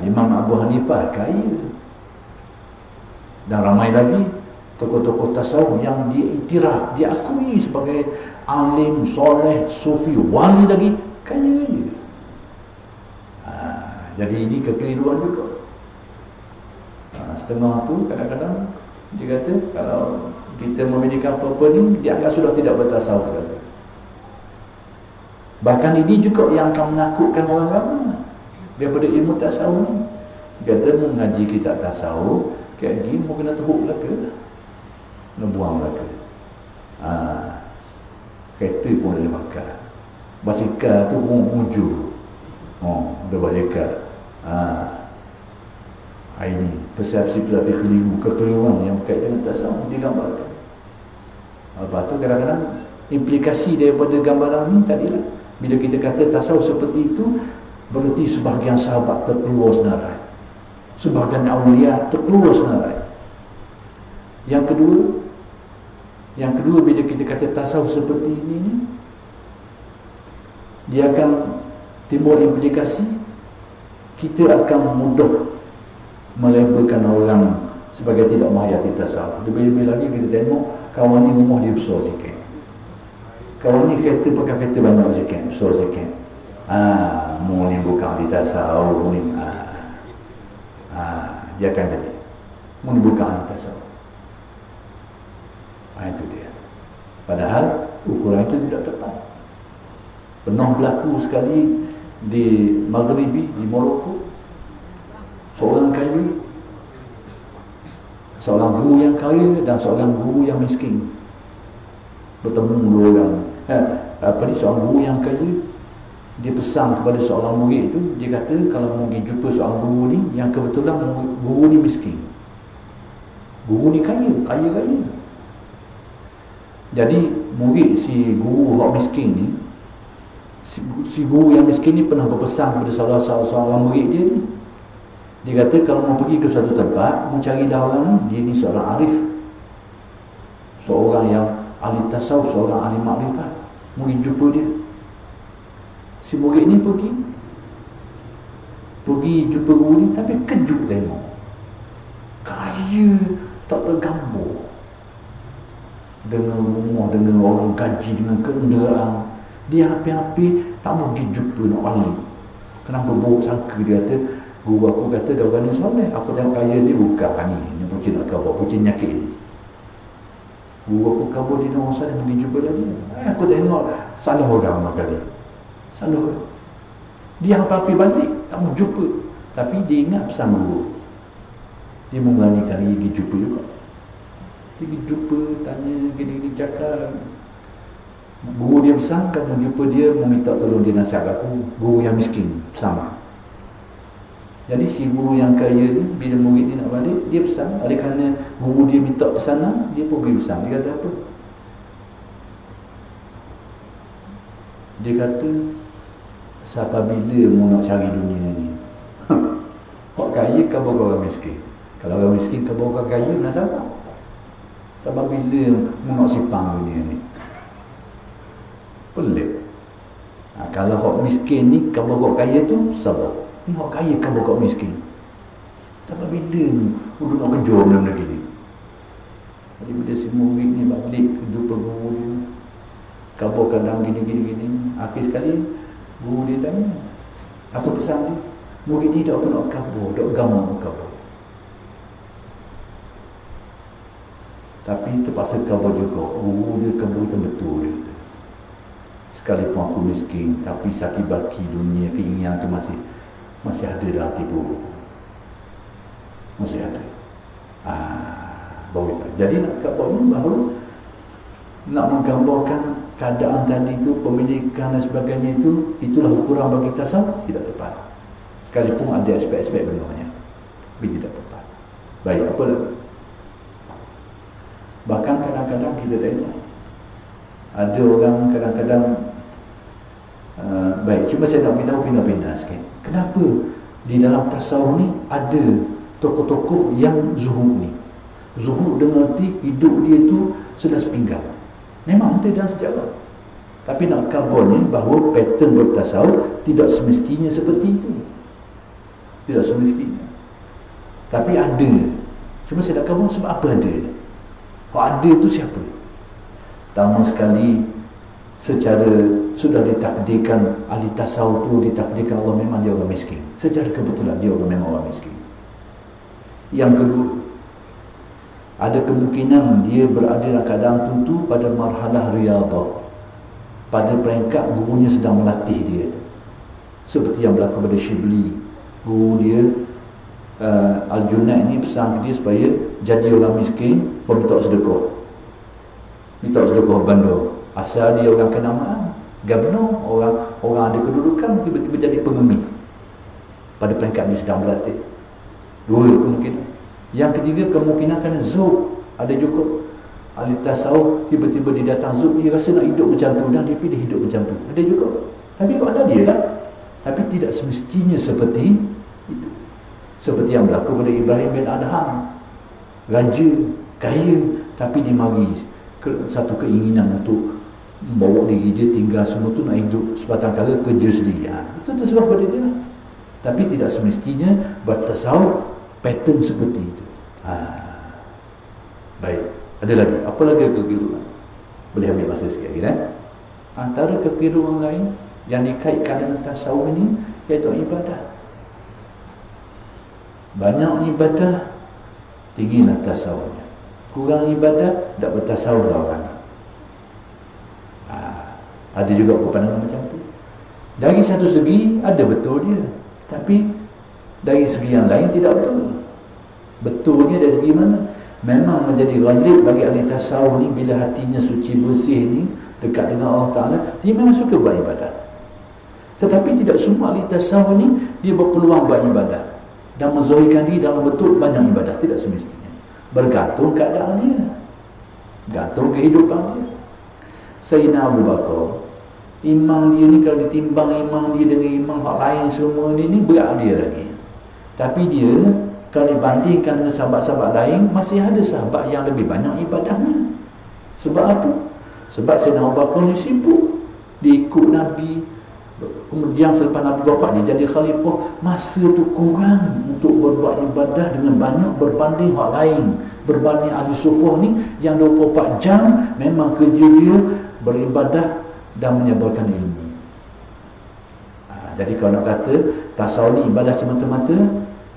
Imam Abu Hanifah kaya, dan ramai lagi tokoh-tokoh tasawuf yang diiktiraf, diakui sebagai alim, soleh, sufi, wali lagi, kaya-kaya. Jadi ini kekeliruan juga. Setengah tu kadang-kadang dia kata kalau kita memiliki apa-apa ni, dianggap sudah tidak bertasawuf lagi. Bahkan ini juga yang akan menakutkan orang ramai daripada ilmu tasawuf ni. Kata mengaji kitab tasawuf, kayak gini mau kena teruk belaka lah, nak buang belaka. Kereta pun boleh bakar, basikal tu pun mujur. Dah basikal. Ini persepsi keliru, kekeliruan yang berkaitan dengan tasawuf digambarkan. Lepas tu kadang-kadang implikasi daripada gambaran ni tadilah, bila kita kata tasawuf seperti itu, berarti sebahagian sahabat terkeluar senarai, sebahagian awliya terkeluar senarai. Yang kedua bila kita kata tasawuf seperti ini, dia akan timbul implikasi kita akan mudah melabelkan orang sebagai tidak menghayati tasawuf. Lebih-lebih lagi kita tengok kawan ni rumah dia besar sikit, kawan ni kereta pakai kereta banyak sikit, besar sikit. Mu ni bukan ahli tasawuf ni. Dia akan jadi mu ni bukan ahli tasawuf. Itu dia. Padahal ukuran itu tidak tepat. Pernah berlaku sekali di Maghribi, di Morocco, seorang guru yang kaya dan seorang guru yang miskin bertemu dua orang. Seorang guru yang kaya, dia pesan kepada seorang murid itu, dia kata kalau mau pergi jumpa seorang guru ni yang kebetulan guru ni miskin, guru ni kaya. Jadi murid si guru yang miskin ni, si guru yang miskin ni pernah berpesan kepada salah seorang murid dia ni. Dia kata kalau mau pergi ke suatu tempat, mau cari dah orang ni, dia ni seorang arif, seorang yang ahli tasawuf, seorang ahli makrifat, mau pergi jumpa dia. Si murid ni pergi jumpa guru ni, tapi kejut tengok kaya tak tergambar, dengan rumah, dengan orang gaji, dengan kenderaan. Dia hampir-hampir tak mau pergi jumpa nak balik. Kenapa buruk sangka? Dia kata, guru aku kata dia orang ni soleh, aku tengok kaya ni bukan ni pucin nak khabar, pucin nyakit ni. Guru aku khabar dia orang soleh, pergi jumpa dia. Aku tengok salah orang kali, salah orang. Dia hampir balik tak mau jumpa, tapi dia ingat pesan guru. Dia memberanikan diri pergi jumpa juga. Dia pergi jumpa, tanya gini-gini, cakap. Guru dia pesan, kan mau jumpa dia, mau minta tolong dia nasihat aku. Guru yang miskin pesan. Jadi si guru yang kaya ni, bila murid ni nak balik, dia pesan. Oleh kerana guru dia minta pesanan, dia pun pergi pesan. Dia kata apa? Dia kata, sampai bila mu nak cari dunia ni? Orang kaya kan bukan orang miskin. Kalau orang miskin kabur orang kaya, mana sabar? Sabar bila nak sipang dunia ni? Pelik. Kalau orang miskin ni kabur orang kaya tu, sabar. Ni orang kaya kabur orang miskin. Sabar bila ni? Udah nak kejar benda-benda gini. Jadi bila si murid ni balik jumpa guru dia, kabur kadang gini. Akhir sekali guru dia tanya, apa pesan dia? Murid ni tak apa nak kabur, tak gamak nak kabur. Tapi terpaksa kabur juga. Dia kabur itu betul dia. Sekalipun aku miskin, tapi sakit baki dunia, keinginan tu masih ada dalam tipu. Masih ada. Baru tak. Jadi nak kabur ni baru nak menggambarkan keadaan tadi tu, pemilikan dan sebagainya itu, itulah ukuran bagi tasawuf, tidak tepat. Sekalipun ada aspek-aspek benarnya, tapi tidak tepat. Baik, apa lagi? Bahkan kadang-kadang kita tengok ada orang kadang-kadang baik, cuma saya nak beritahu pindah-pindah sikit. Kenapa di dalam tasawuf ni ada tokoh-tokoh yang zuhud ni? Zuhud dengan arti hidup dia tu selas pinggang. Memang ada dalam sejarah. Tapi nak kabarnya bahawa pattern bertasawuf tidak semestinya seperti itu. Tidak semestinya. Tapi ada. Cuma saya nak kabar sebab apa ada ni? Kalau ada tu siapa? Pertama sekali, secara sudah ditakdirkan ahli tasawuf tu, ditakdirkan Allah memang dia orang miskin. Secara kebetulan dia orang memang orang miskin. Yang kedua, ada kemungkinan dia berada dalam keadaan tentu pada marhalah riyadah, pada peringkat gurunya sedang melatih dia tu. Seperti yang berlaku pada Shibli, guru dia Al-Junaid ni pesan ke dia supaya jadi orang miskin, peminta sedekah. Minta sedekah bandar. Asal dia orang kenamaan, gabno, orang ada kedudukan, tiba-tiba jadi pengemis pada peringkat dia sedang berlatih. Dua kemungkinan. Yang ketiga, kemungkinan kerana zuk. Ada juga ahli tasawuf tiba-tiba dia datang zuk, dia rasa nak hidup macam tu dan dia pilih hidup macam tu. Ada juga. Tapi kok ada dia lah. Tapi tidak semestinya seperti itu. Seperti yang berlaku pada Ibrahim bin Adham. Raja, kaya, tapi dia mari satu keinginan untuk membawa diri dia tinggal semua tu nak hidup sebatang kara kerja sendiri. Itu terserah pada dia lah. Tapi tidak semestinya bertasawuf pattern seperti itu. Baik, ada lagi. Apa lagi kekeliruan? Boleh ambil masa sikit lagi, Antara kekeliruan lain yang dikaitkan dengan tasawuf ini iaitu ibadah. Banyak ibadah, tinggilah tasawufnya. Kurang ibadah, tak bertasawuf lah orang. Ada juga pandangan macam tu. Dari satu segi ada betul dia, tapi dari segi yang lain tidak betul. Betulnya dari segi mana? Memang menjadi ghalib bagi ahli tasawuf ni, bila hatinya suci bersih ni, dekat dengan Allah Ta'ala, dia memang suka buat ibadah. Tetapi tidak semua ahli tasawuf ni dia berpeluang buat ibadah dan menzahirkan diri dalam bentuk banyak ibadah. Tidak semestinya. Bergantung keadaan dia, gantung kehidupan dia. Sayyidina Abu Bakar, imam dia ni kalau ditimbang imam dia dengan imam hak lain semua ni berat dia lagi. Tapi dia kalau dibandingkan dengan sahabat-sahabat lain, masih ada sahabat yang lebih banyak ibadahnya. Sebab apa? Sebab Sayyidina Abu Bakar ni sibuk, dia ikut Nabi. Kemudian selepas Nabi wafat, dia jadi khalifah. Masa tu kurang untuk berbuat ibadah dengan banyak berbanding hak lain. Berbanding ahli sufah ni yang 24 jam memang kerja dia beribadah dan menyebarkan ilmu. Jadi kalau nak kata tasawuf ni ibadah semata-mata,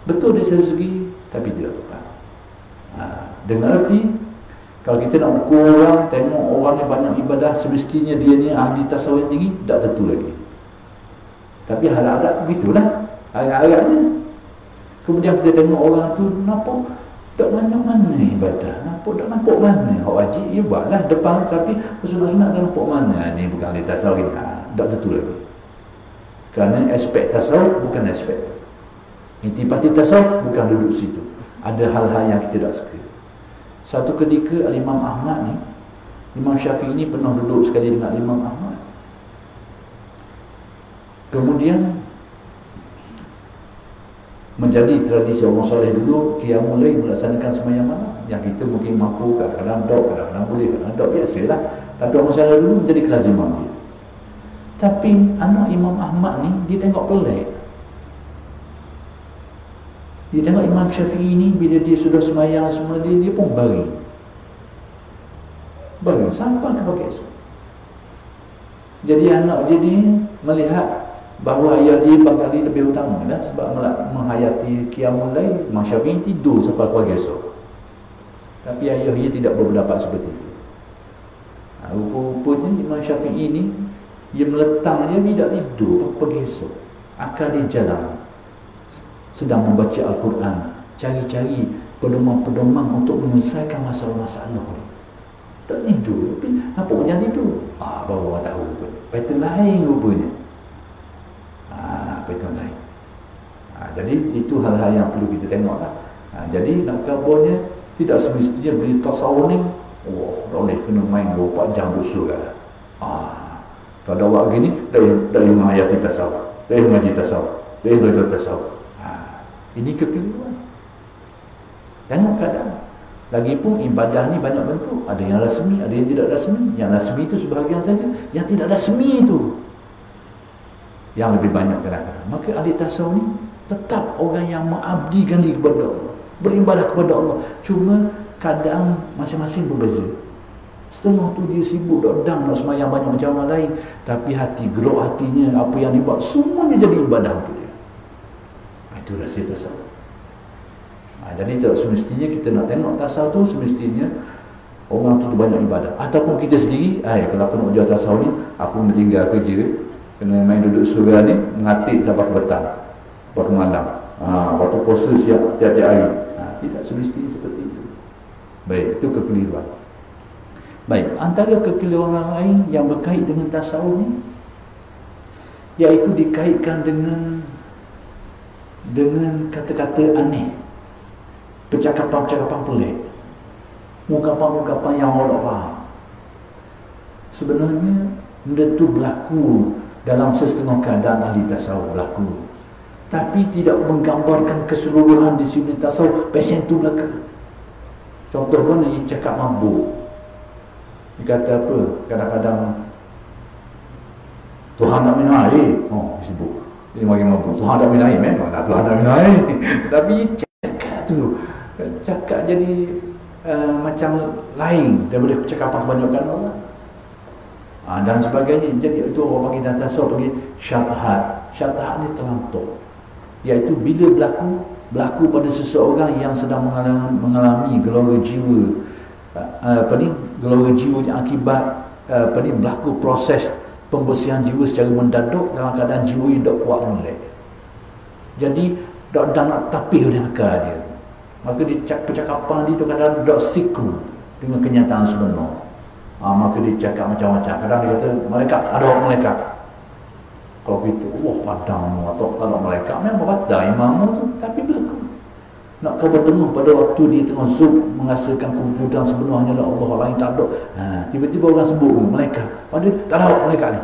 betul dari satu segi, tapi tidak tepat. Dengan arti kalau kita nak ukur orang, tengok orang yang banyak ibadah, semestinya dia ni ahli tasawuf yang tinggi, tak tentu lagi. Tapi harap-harap begitulah, harap-harapnya. Kemudian kita tengok orang tu nampak tak banyak mana ibadah, nampak tak nampak mana hak wajib, ya buatlah depan, tapi sunat-sunat tak nampak mana. Ni bukan ahli tasawuf ni, tak tentu lagi. Kerana aspek tasawuf bukan aspek tu. Intipati tasawuf bukan duduk situ. Ada hal-hal yang kita tak suka. Satu ketika Imam Ahmad ni, Imam Syafi'i ni pernah duduk sekali dengan Imam Ahmad. Kemudian menjadi tradisi orang soleh dulu, qiyamul lail melaksanakan sembahyang malam. Yang kita mungkin mampu, kadang-kadang dok, kadang-kadang boleh, kadang-kadang dok, biasalah. Tapi orang soleh dulu menjadi kelaziman dia. Tapi anak Imam Ahmad ni dia tengok pelik. Dia tengok Imam Syafi'i ni bila dia sudah sembahyang semua dia pun bari sampai ke pagi esok. Jadi anak dia ni melihat bahawa ayah dia barangkali lebih utama dah, sebab menghayati qiyamul lail. Imam Syafi'i tidur sampai pagi esok, tapi ayah dia tidak berpendapat seperti itu. Rupa-rupanya Imam Syafi'i ni dia meletang dia tidak tidur pagi esok, akan dia jalan sedang membaca Al-Quran, cari-cari pedoman-pedoman untuk menyelesaikan masalah-masalah ni. Tak tidur, tapi apa pun jangan tidur. Baru orang tahu pattern lain rupanya. Pattern lain. Jadi itu hal-hal yang perlu kita tengok lah. Jadi nak kabarnya tidak semestinya beli tasawuf ni tak boleh kena main 24 jam duduk surah. Kalau dah buat gini, dah menghayati tasawuf, dah mengaji tasawuf, dah belajar tasawuf. Ini kekeliruan. Tengok keadaan. Lagipun ibadah ni banyak bentuk. Ada yang rasmi, ada yang tidak rasmi. Yang rasmi itu sebahagian saja. Yang tidak rasmi itu yang lebih banyak kadang-kadang. Maka ahli tasawuf ni tetap orang yang mengabdikan diri kepada Allah, beribadah kepada Allah. Cuma keadaan masing-masing berbeza. Setengah tu dia sibuk dang nak sembahyang banyak macam orang lain, tapi hati, gerak hatinya, apa yang dia buat semuanya jadi ibadah untuk dia. Itu rahsia tasawuf. Jadi tak semestinya kita nak tengok tasawuf tu, semestinya orang tu banyak ibadah. Ataupun kita sendiri, kalau aku nak belajar tasawuf ni, aku kena tinggal kerja, kena main duduk surga ni, mengatik sampai ke petang, sampai ke malam. Waktu puasa siap tiap-tiap hari. Tidak semestinya seperti itu. Baik, itu kekeliruan. Baik, antara kekeliruan lain yang berkait dengan tasawuf ni, iaitu dikaitkan dengan kata-kata aneh, percakapan-percakapan pelik, ungkapan-ungkapan yang orang tak faham. Sebenarnya benda tu berlaku dalam setengah keadaan ahli tasawuf berlaku, tapi tidak menggambarkan keseluruhan disiplin tasawuf. Pasien tu belaka. Contoh kan dia cakap mabuk. Dia kata apa? Kadang-kadang Tuhan nak minum air. Dia sebut. Dia mari mabuk. Tuhan nak minum air. Memanglah Tuhan nak minum air. Tapi cakap jadi macam lain daripada percakapan kebanyakan orang. Dan sebagainya. Jadi itu orang panggil dalam tasawuf panggil syabhat. Syabhat ni terlantur, iaitu bila berlaku pada seseorang yang sedang mengalami gelora jiwa, gelora jiwa yang akibat berlaku proses pembersihan jiwa secara mendadak dalam keadaan jiwa yang tak kuat molek. Jadi dah nak tapih oleh akal dia. Maka percakapan dia tu kadang-kadang tak siku dengan kenyataan sebenar. Maka dia cakap macam-macam. Kadang dia kata malaikat, ada orang malaikat. Kalau kita, padangmu atau tak ada malaikat, memang batal imammu tu, tapi berlaku. Nak kau bertengah pada waktu dia tengah zoom menghasilkan kewujudan sebenarnya lah Allah lain tak ada. Tiba-tiba orang sebut malaikat, padahal tak ada malaikat ni.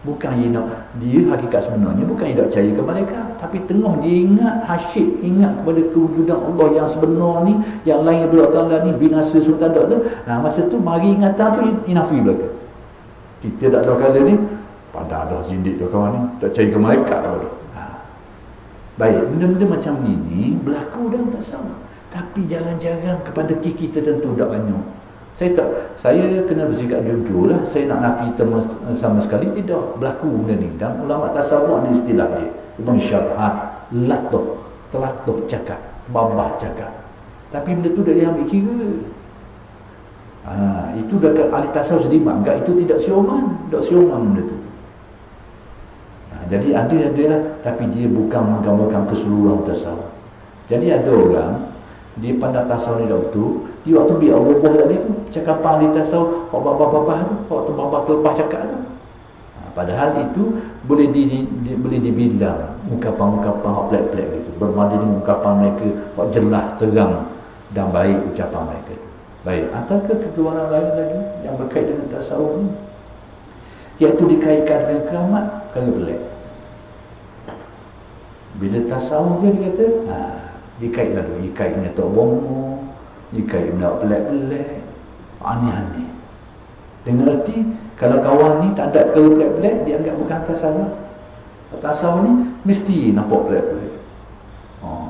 Bukan dia hakikat sebenarnya bukan dia tak percaya ke malaikat, tapi tengah dia ingat hasyik, ingat kepada kewujudan Allah yang sebenar ni, yang lain daripada Allah ni, binasa sultan tak tu. Masa tu mari ingatan tu inafi belaka. Kita tak tahu kala ni pada ada zindik tu kawan ni tak percaya ke malaikat apa. Baik, benda-benda macam ini berlaku dalam tasawuf, tapi jarang-jarang kepada kiki tertentu, tak banyak. Saya kena bersikap jujur lah. Saya nak nafi sama sekali tidak berlaku benda ni. Dan ulama tasawuf ada istilah dia, Ibn Syabhat, telatuh cakap, babah cakap. Tapi benda tu dah diambil kira. Itu dekat ahli tasawuf sendiri anggap itu tidak sioman benda tu. Jadi ada-adalah, tapi dia bukan menggambarkan keseluruhan tasawuf. Jadi ada orang dia pandang tasawuf ni dah betul, dia waktu biar Allah tadi tu cakapan ahli tasawuf, babah-babah tu, waktu babah terlepas cakap tu. Padahal itu boleh dibilang ungkapan-ungkapan hak pelik-pelik gitu, berbanding dengan ungkapan mereka hak jelas, terang dan baik ucapan mereka itu. Baik, antara kekeluaran lain lagi yang berkait dengan tasawuf ni, iaitu dikaitkan dengan keramat, perkara pelik. Bila tasawuf dia kata, dikait lalu, ikait dengan tok bomo, ikait benda pelik-pelik, aneh-aneh. Dengan erti, kalau kawan ni tak ada perkara pelik-pelik, dia anggap bukan tasawuf. Tasawuf ni mesti nampak pelik-pelik.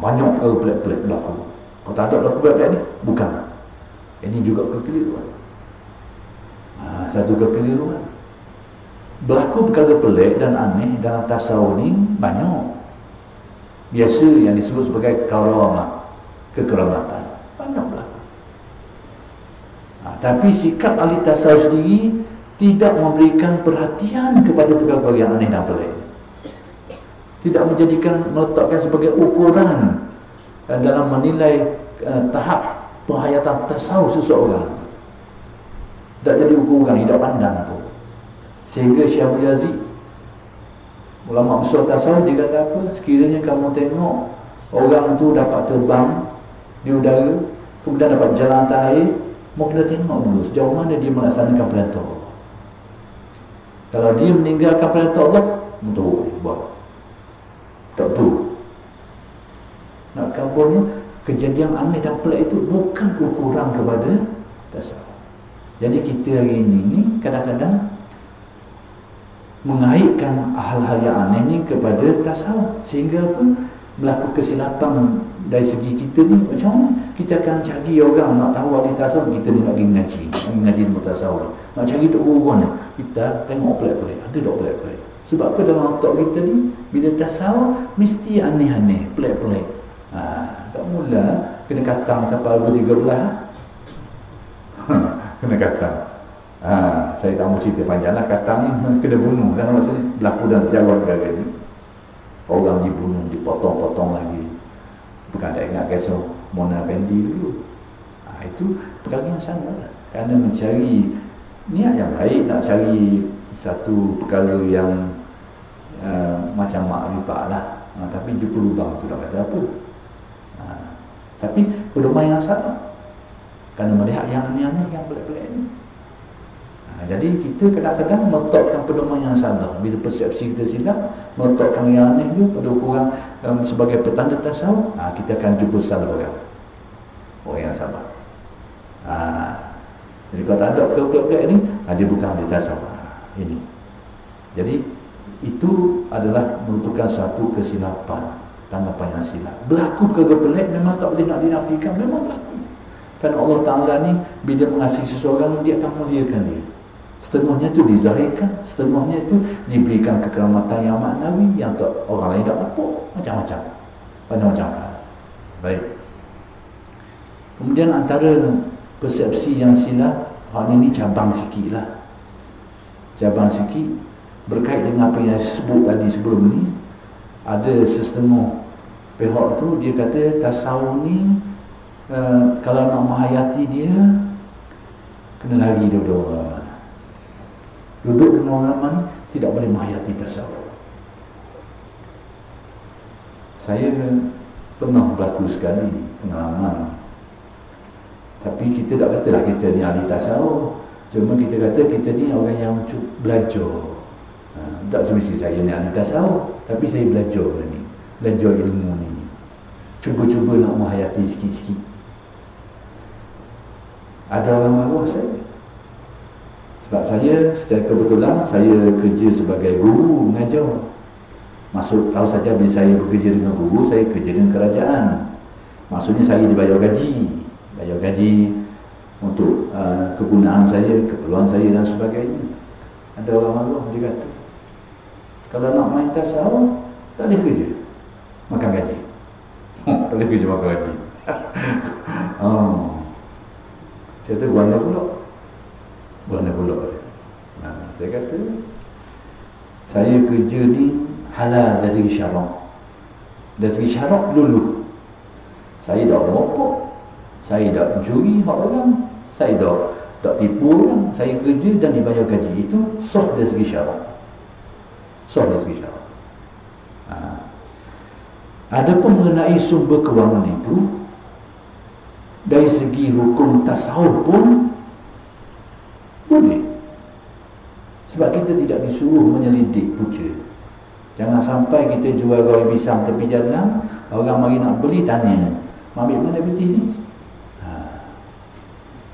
Banyak perkara pelik-pelik berlaku. Kalau tak ada berlaku pelik-pelik ni, bukan. Ini juga kekeliruan. Satu kekeliruan. Berlaku perkara pelik dan aneh dalam tasawuf ni banyak. Biasa yang disebut sebagai karamah, kekeramatan. Banyak berlaku. Tapi sikap ahli tasawuf sendiri tidak memberikan perhatian kepada perkara yang aneh dan pelik. Tidak menjadikan, meletakkan sebagai ukuran dalam menilai tahap penghayatan tasawuf seseorang. Tak jadi ukuran, tidak pandang pun. Sehingga Syekh Abu Yazid, ulama besar tasawuf, dia kata apa? Sekiranya kamu tengok orang tu dapat terbang di udara, kemudian dapat jalan atas air, mau kena tengok dulu sejauh mana dia melaksanakan perintah Allah. Kalau dia meninggalkan perintah Allah, betul buat. Tak betul. Nak kampungnya, kejadian aneh dan pelik itu bukan ukuran kepada tasawuf. Jadi kita hari ini kadang-kadang mengaitkan hal-hal yang aneh ni kepada tasawuf, sehingga apa? Berlaku kesilapan dari segi kita ni. Macam mana kita akan cari orang nak tahu ahli tasawuf, kita ni nak pergi ngaji ilmu tasawuf, nak cari tu guru ni, kita tengok pelik-pelik, ada tak pelik-pelik? Sebab apa dalam otak kita ni, bila tasawuf mesti aneh-aneh, pelik-pelik. Tak mula kena katang sampai lagu 13. Kena katang. Saya tak mau cerita panjang lah. Katang ni kena bunuh. Dan maksudnya berlaku dalam sejarah negara ni. Orang dibunuh, dipotong-potong lagi. Bukan tak ingat kisah Mona Fendi dulu. Itu perkara yang sama lah. Kerana mencari niat yang baik, nak cari satu perkara yang macam makrifat lah. Tapi jumpa lubang tu tak kata apa. Tapi pedoman yang salah. Kerana melihat yang aneh-aneh, yang pelik-pelik ni. Jadi kita kadang-kadang meletakkan pedoman yang salah. Bila persepsi kita silap, meletakkan yang aneh tu pada ukuran sebagai petanda tasawuf, kita akan jumpa salah orang yang salah. Jadi kalau tak ada perkara-perkara ni, dia bukan ahli tasawuf. Ini. Jadi itu adalah merupakan satu kesilapan, tanggapan yang silap. Berlaku perkara pelik memang tak boleh nak dinafikan, memang berlaku. Kerana Allah Ta'ala ni bila mengasihi seseorang, dia akan muliakan dia. Setengahnya itu dizahirkan, setengahnya itu diberikan kekeramatan yang maknawi yang tak, orang lain tak nampak. Macam-macam. Baik. Kemudian antara persepsi yang silap, hal ini cabang sikit lah. Cabang sikit berkait dengan apa yang saya sebut tadi sebelum ni. Ada setengah pihak tu dia kata tasawuf ni kalau nak menghayati dia, kena lari daripada orang ramai. Duduk dengan orang ramai ni tidak boleh menghayati tasawuf. Saya pernah berlaku sekali pengalaman. Tapi kita tak katalah kita ni ahli tasawuf. Cuma kita kata kita ni orang yang belajar. Tak semestinya saya ni ahli tasawuf, tapi saya belajar ni, belajar ilmu ni. Cuba-cuba nak menghayati sikit-sikit. Ada orang marah saya. Sebab saya secara kebetulan saya kerja sebagai guru mengajar. Maksud tahu saja bila saya bekerja dengan guru, saya kerja dengan kerajaan. Maksudnya saya dibayar gaji. Bayar gaji untuk kegunaan saya, keperluan saya dan sebagainya. Ada orang marah, dia kata, kalau nak main tasawuf, tak boleh kerja, makan gaji. Tak boleh kerja makan gaji. Saya kata, guana pula. Saya kata, saya kerja ni halal dari segi syarak. Dari segi syarak luluh. Saya tak merokok, saya tak mencuri hak orang, saya tak tipu orang. Saya kerja dan dibayar gaji. Itu sah dari segi syarak. Adapun mengenai sumber kewangan itu, dari segi hukum tasawuf pun boleh. Sebab kita tidak disuruh menyelidik punca. Jangan sampai kita jual goreng pisang tepi jalan, orang mari nak beli tanya, ambil mana piti ni?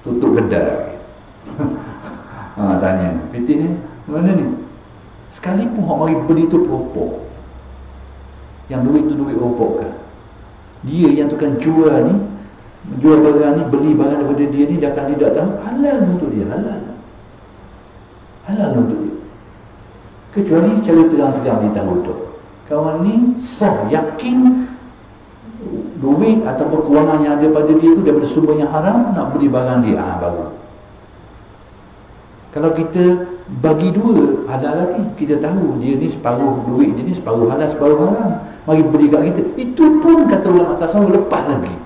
Tutup kedai. Tanya, piti ni mana ni? Sekalipun orang mari beli tu peropok. Yang duit tu duit peropok kan? Dia yang tukang jual ni, jual barang ni, beli barang daripada dia ni, dia akan tidak tahu halal untuk dia, halal untuk dia. Kecuali secara terang-terang dia tahu tu. Kawan ni sah, yakin duit ataupun kewangan yang ada pada dia tu daripada sumber yang haram, nak beli barang dia, baru. Kalau kita bagi dua, halal lagi. Kita tahu dia ni separuh duit dia ni, separuh halal, separuh haram. Mari beli kat kita. Itu pun kata ulama tasawuf lepas lagi.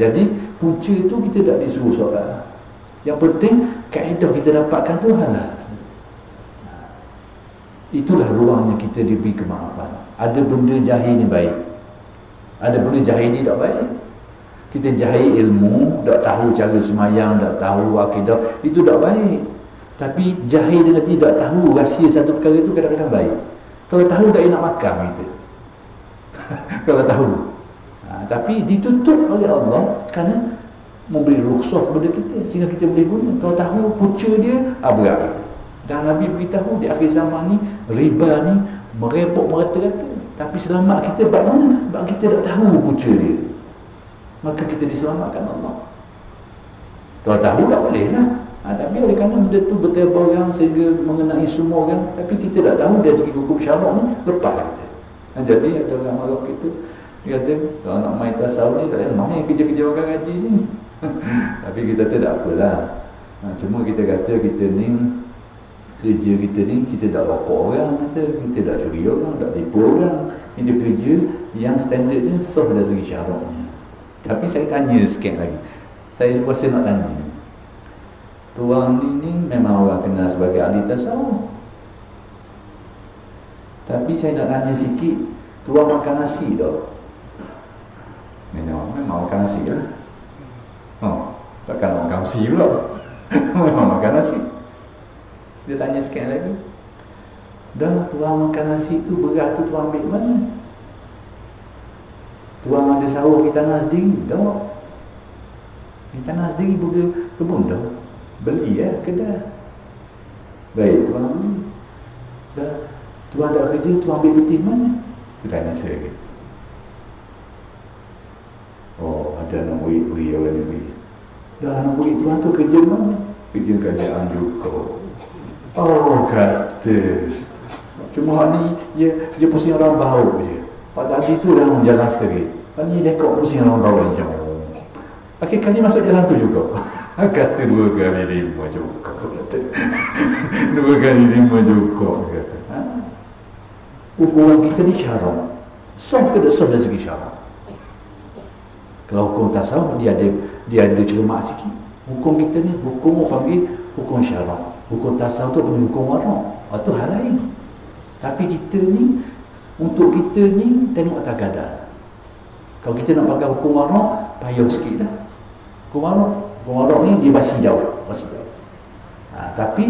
Jadi punca tu kita tak disuruh solat. Yang penting kaedah kita dapatkan tu halal. Itulah ruangnya kita diberi kemaafan. Ada benda jahil ni baik, ada benda jahil ni tak baik. Kita jahil ilmu, tak tahu cara semayang, tak tahu akidah, itu tak baik. Tapi jahil dengan tidak tahu rahsia satu perkara itu kadang-kadang baik. Kalau tahu tak nak makan kita. Kalau tahu. Tapi ditutup oleh Allah kerana memberi rukhsah kepada kita sehingga kita boleh guna. Kalau tahu punca dia, berat kita. Dan Nabi beritahu di akhir zaman ni, riba ni merepok merata-rata. Tapi selamat kita sebab mana? Sebab kita tak tahu punca dia tu. Maka kita diselamatkan Allah. Kalau tahu tak boleh lah. Tapi oleh kerana benda tu bertebar orang sehingga mengenai semua orang, tapi kita tak tahu dari segi hukum syarak ni, lepas kita. Jadi ada orang marah kita, dia kata, kalau nak main tasawuf ni tak boleh main kerja-kerja makan gaji ni. Tapi kita tak apalah. Cuma kita kata kita ni, kerja kita ni, kita tak rokok orang, kita tak curi orang, tak tipu orang. Kita kerja yang standard dia sah dari segi syaraknya. Tapi saya tanya sikit lagi, saya rasa nak tanya, tuan ni memang orang kenal sebagai ahli tasawuf, tapi saya nak tanya sikit, tuan makan nasi tak? Memang makan nasi lah. Takkan nak makan nasi pula. Memang makan nasi. Dia tanya sikit lagi, dah tuan makan nasi tu, beras tu tuan ambil mana? Tuan ada sawah di tanah sendiri? Tak. Di tanah sendiri kebun dah. Beli kedai. Baik, tuan beli. Dah, tuan ada kerja, tuan ambil peti mana? Itu tanya saya lagi. Ada nak beri orang ni beri. Dah nak beri tuan tu kerja mana? Kerja kerajaan juga. Kata. Cuma ni dia pusing orang bau je. Pak tadi tu dah jalan seteri. Ni lekok pusing orang bau je. Akhir kali masuk jalan tu juga. Kata 2 kali 5 juga. 2 kali 5 juga kata. Ukuran kita ni syarak. Sah ke tak sah dari segi syarak? Kalau hukum tasawuf dia ada cermat sikit. Hukum kita ni hukum panggil hukum syarak. Hukum tasawuf tu panggil hukum warak. Itu hal lain. Tapi kita ni, untuk kita ni tengok tak keadaan. Kalau kita nak pakai hukum warak, payah sikit dah. Hukum warak ni dia masih jauh. Tapi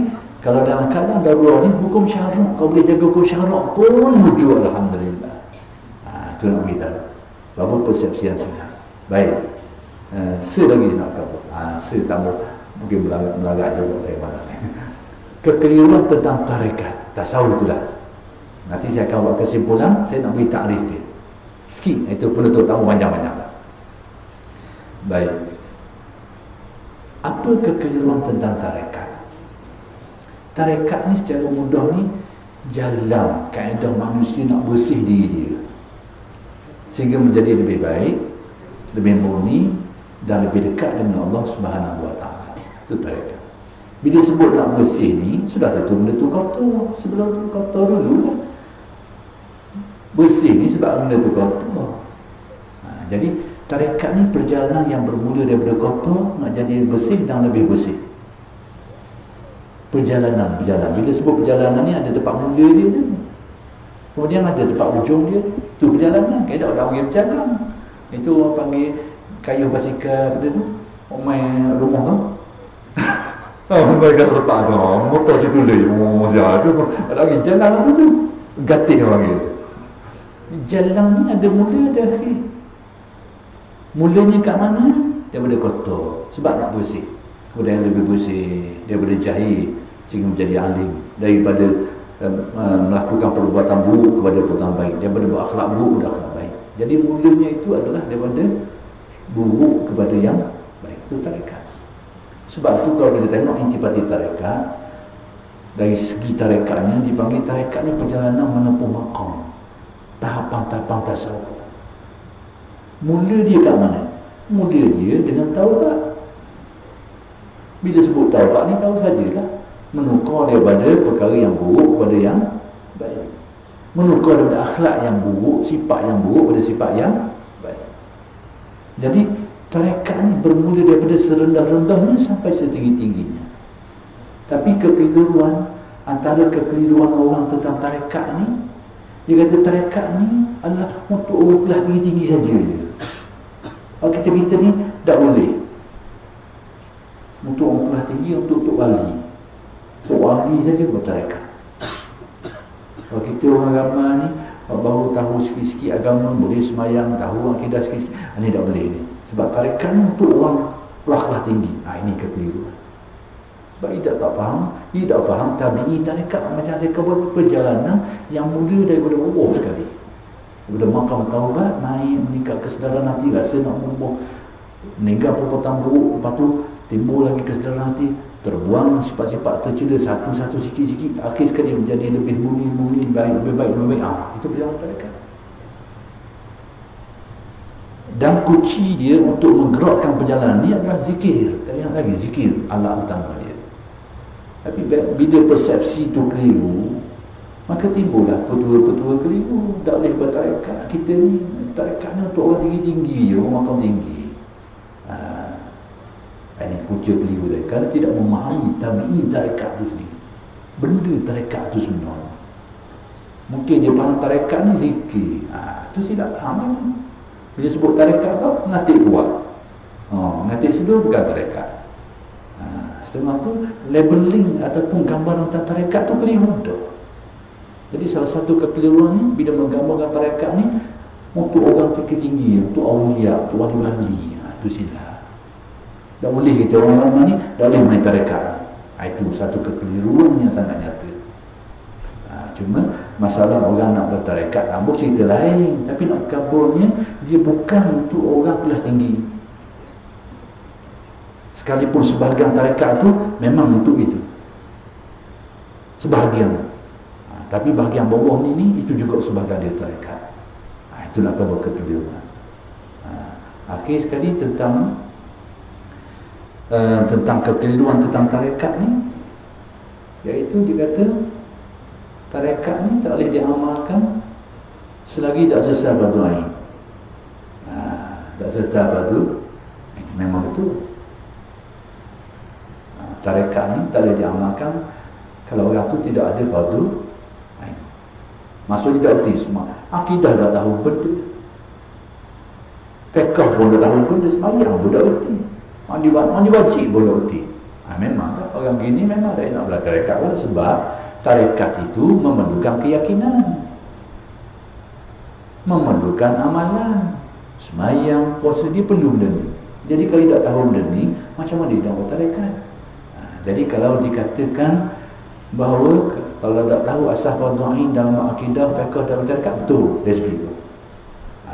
kalau dalam keadaan darurat ni, hukum syarak, kau boleh jaga hukum syarak pun wujud, alhamdulillah. Itu nak beritahu. Berapa persepsi yang sihat. Baik. Lagi nak kata. Tambah mungkin melarat juga saya malam. Kekeliruan tentang tarekat tasawuf itulah. Nanti saya akan buat kesimpulan, saya nak beri takrif dia. Sikit, itu penutup tamu panjang-panjang. Baik. Apa kekeliruan tentang tarekat? Tarekat ni secara mudah ni jalan kaedah manusia nak bersih diri dia sehingga menjadi lebih baik, lebih murni dan lebih dekat dengan Allah Subhanahu Wa Taala. Itu tarekat. Bila sebut nak bersih ni, sudah tentu benda tu kotor. Sebelum tu kotor dulu lah. Bersih ni sebab benda tu kotor. Jadi tarekat ni perjalanan yang bermula daripada kotor nak jadi bersih dan lebih bersih. Perjalanan. Bila sebut perjalanan ni ada tempat mula dia tu, kemudian ada tempat ujung dia tu. Itu perjalanan. Kaedah orang pergi berjalan. Itu orang panggil kayuh basikal benda tu. Orang main rumah tu. Mereka lepas tu, motor situ leh, tu lagi jalan tu gatih orang gitu. Jalan ni ada mula ada akhir. Mulanya kat mana? Daripada kotor, sebab nak bersih. Kemudian lebih bersih daripada jahil sehingga menjadi alim, daripada melakukan perbuatan buruk kepada perbuatan baik, daripada berakhlak buruk kepada akhlak baik. Jadi mulanya itu adalah daripada buruk kepada yang baik. Itu tarekat. Sebab tu kalau kita tengok intipati tarekat, dari segi tarekatnya dipanggil tarekat ni perjalanan menempuh maqam, tahapan-tahapan tasawuf. Mula dia kat mana? Mula dia dengan taubat. Bila sebut taubat ni tahu sajalah, menukar daripada perkara yang buruk kepada yang baik, menukar daripada akhlak yang buruk, sifat yang buruk pada sifat yang baik. Jadi tarekat ni bermula daripada serendah-rendahnya sampai setinggi-tingginya. Tapi kekeliruan, antara kekeliruan orang tentang tarekat ni, dia kata tarekat ni adalah untuk orang kelas tinggi-tinggi saja. Kalau kita ni tak boleh. Untuk orang kelas tinggi, untuk wali. Untuk wali saja buat tarekat. Kalau kita orang agama ni baru tahu sikit-sikit agama, boleh semayang, tahu akidah sikit-sikit, ini tak boleh ni. Sebab tarekat ni untuk orang kelas tinggi. Ini kekeliruan. Sebab dia tak faham tabi'i tarekat. Macam saya kata, perjalanan yang mula daripada bawah sekali, daripada makam taubat, naik meningkat kesedaran hati, rasa nak berubah, meninggal perbuatan buruk, lepas tu timbul lagi kesedaran hati, terbuang sifat-sifat tercela satu-satu sikit-sikit, akhir sekali menjadi lebih murni, lebih baik. Itu perjalanan tarekat. Dan kunci dia untuk menggerakkan perjalanan ni adalah zikir. Tak ingat lagi, zikir alat utama dia. Tapi bila persepsi tu keliru, maka timbullah petua-petua keliru. Tak boleh bertarekat. Kita ni tarekat ni untuk orang tinggi-tinggi je, orang makam tinggi. Ini punca keliru dia, kerana tidak memahami tabi'i tarekat tu sendiri, benda tarekat tu sebenarnya. Mungkin dia faham tarekat ni zikir, tu silap faham tu. Bila sebut tarekat tu, ngatik luar, ngatik sedul bukan tarekat. Setengah tu labeling ataupun gambaran tentang tarekat tu keliru dah. Jadi salah satu kekeliruan ni, bila menggambarkan tarekat ni untuk orang tinggi, untuk awliya, untuk wali-wali, tu silap. Tak boleh kita orang lama ni, tak boleh main tarekat. Itu satu kekeliruan yang sangat nyata. Cuma masalah orang nak bertarekat, ambuk cerita lain. Tapi nak kaburnya, dia bukan untuk orang kelas tinggi. Sekalipun sebahagian tarekat tu memang untuk itu, sebahagian. Tapi bahagian bawah ni itu juga sebahagian dia tarekat. Itulah kabar kekeliruan. Akhir sekali tentang kekeliruan tentang tarekat ni, iaitu dia kata tarekat ni tak boleh diamalkan selagi tak selesai fardu ain. Tak selesai fardu, memang betul. Tarekat ni tak boleh diamalkan kalau orang tu tidak ada fardu ain. Maksudnya tak erti semua. Akidah dah tahu benda, fiqh pun dah tahu benda, semayang pun dah erti, mandi wajib pun dah erti. Memang orang gini memang tak nak belajar tarekat pun, sebab tarekat itu memerlukan keyakinan, memerlukan amalan. Semayang, puasa, dia perlu benda ni. Jadi kalau tak tahu benda ni, macam mana dia nak buat tarekat? Jadi kalau dikatakan bahawa kalau tak tahu asas fardu ain dalam akidah, fiqh dan tarekat, betul dari segitu.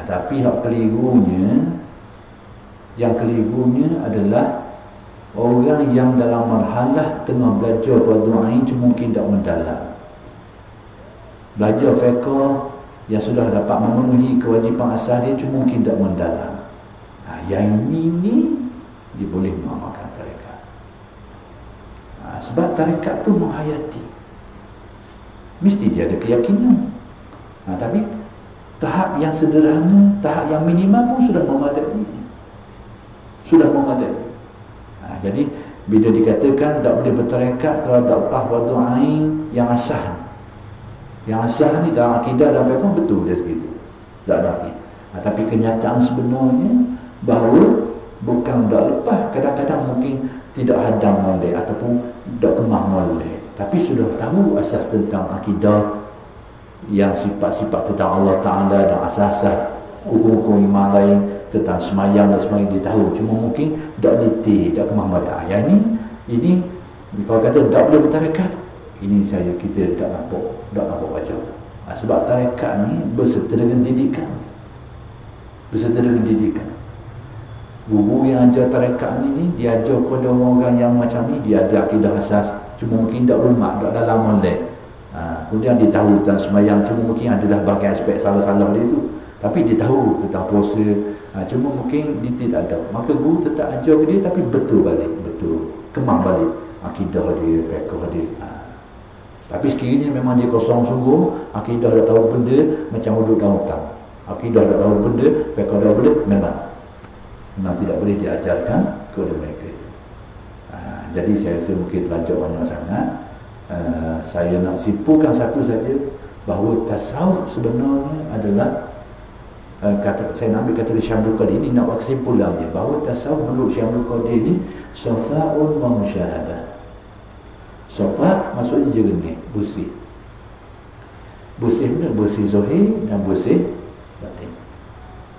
Tapi hak kelirunya, yang kelirunya adalah orang yang dalam marhalah tengah belajar fardu ain cuma mungkin tak mendalam. Belajar fiqh yang sudah dapat memenuhi kewajipan asas dia cuma mungkin tak mendalam. Yang ini dia boleh mengamalkan tarekat. Sebab tarekat tu menghayati, mesti dia ada keyakinan. Tapi tahap yang sederhana, tahap yang minimal pun sudah memadai. Jadi bila dikatakan tak boleh bertarekat kalau tak faham fardu ain yang asah ni, yang asah ni dalam akidah dan fiqh, betul dia segitu, tak ada. Tapi kenyataan sebenarnya bahawa bukan tak lepas, kadang-kadang mungkin tidak hadang molek ataupun tidak kemah molek, tapi sudah tahu asas tentang akidah, yang sifat-sifat tentang Allah Ta'ala dan asas-asas hukum-hukum iman lain tentang semayang dan sebagainya dia tahu, cuma mungkin tak detail, tak kemah molek. Yang ini kalau kata tak boleh bertarekat, ini kita tak nampak wajah. Sebab tarekat ni berserta dengan didikan. Guru yang ajar tarekat ni dia ajar kepada orang-orang yang macam ni, dia ada akidah asas, cuma mungkin tak lumak, tak dalam molek. Kemudian dia tahu tentang semayang, cuma mungkin adalah bagian aspek salah-salah dia tu, tapi dia tahu tentang puasa, cuma mungkin dia tak ada. Maka guru tetap ajar ke dia, tapi betul kemah balik akidah dia, fiqh dia. Tapi sekiranya memang dia kosong sungguh, akidah dah tahu benda macam duduk dalam hutang, akidah dah tahu benda, fiqh dah tahu benda, memang tidak boleh diajarkan kepada mereka itu. Jadi saya rasa mungkin terlanjur banyak sangat. Saya nak simpulkan satu saja, bahawa tasawuf sebenarnya adalah saya nak ambil kata Syamsul Qadir ini, nak buat kesimpulan dia, bahawa tasawuf menurut Syamsul Qadir ini safa'un wa musyahadah. Safa' maksudnya jernih, bersih. Bersih benar, bersih zahir dan bersih batin,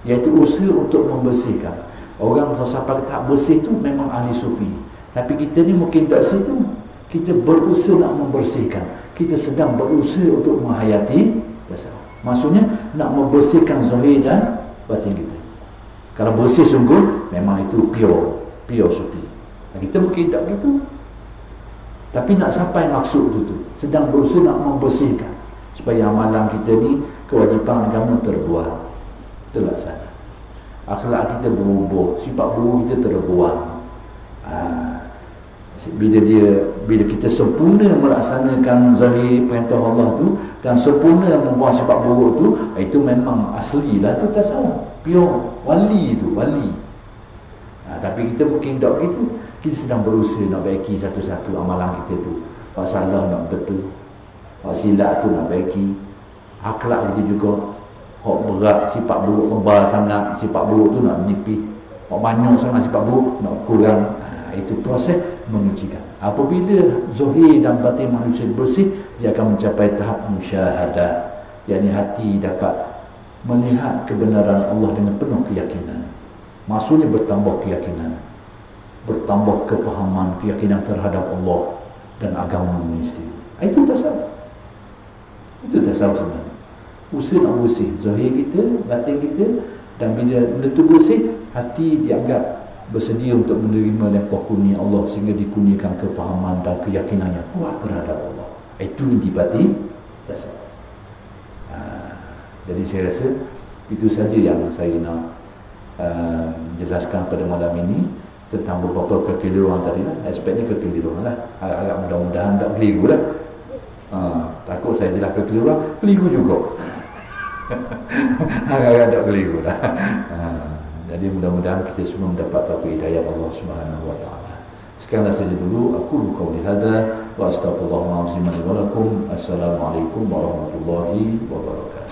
iaitu usaha untuk membersihkan. Orang kalau sampai tak bersih tu memang ahli sufi, tapi kita ni mungkin tak situ. Kita berusaha nak membersihkan, kita sedang berusaha untuk menghayati tasawuf. Maksudnya nak membersihkan zahir dan batin kita. Kalau bersih sungguh, memang itu pure sufi. Kita mungkin tak begitu, tapi nak sampai maksud tu sedang berusaha nak membersihkan, supaya amalan kita ni, kewajipan agama terbuang, terlaksana, akhlak kita berubah, sifat buruk kita terbuang. Bila kita sempurna melaksanakan zahir perintah Allah tu dan sempurna membuang sifat buruk tu, itu memang aslilah tu tasawuf, pure wali tu, wali. Tapi kita mungkin tak begitu. Kita sedang berusaha nak baiki satu-satu amalan kita tu. Hak salah nak betul, hak silap tu nak baiki. Akhlak kita juga, hak berat, sifat buruk tebal sangat, sifat buruk tu nak menipis. Hak banyak sangat sifat buruk nak kurang. Itu proses mengujikan. Apabila zahir dan batin manusia bersih, dia akan mencapai tahap musyahadah, yakni hati dapat melihat kebenaran Allah dengan penuh keyakinan. Maksudnya bertambah keyakinan, bertambah kefahaman, keyakinan terhadap Allah dan agama ini sendiri. Itu tasawuf. Itu tasawuf sebenarnya. Usaha nak bersih zahir kita, batin kita, dan bila benda tu bersih, hati dianggap bersedia untuk menerima limpah kurnia Allah, sehingga dikurniakan kefahaman dan keyakinan yang kuat terhadap Allah. Itu intipati tasawuf. Jadi saya rasa itu saja yang saya nak jelaskan pada malam ini tentang beberapa kekeliruan tadi lah. Aspeknya kekeliruan lah. Agak mudah-mudahan tak keliru lah. Takut saya jelas kekeliruan, keliru juga. Agak-agak tak keliru lah. Jadi mudah-mudahan kita semua mendapat taufik hidayah Allah Subhanahu wa taala. Sekianlah saja dulu aku qauli hada wa astaghfirullahalazim wa lakum. Assalamualaikum warahmatullahi wabarakatuh.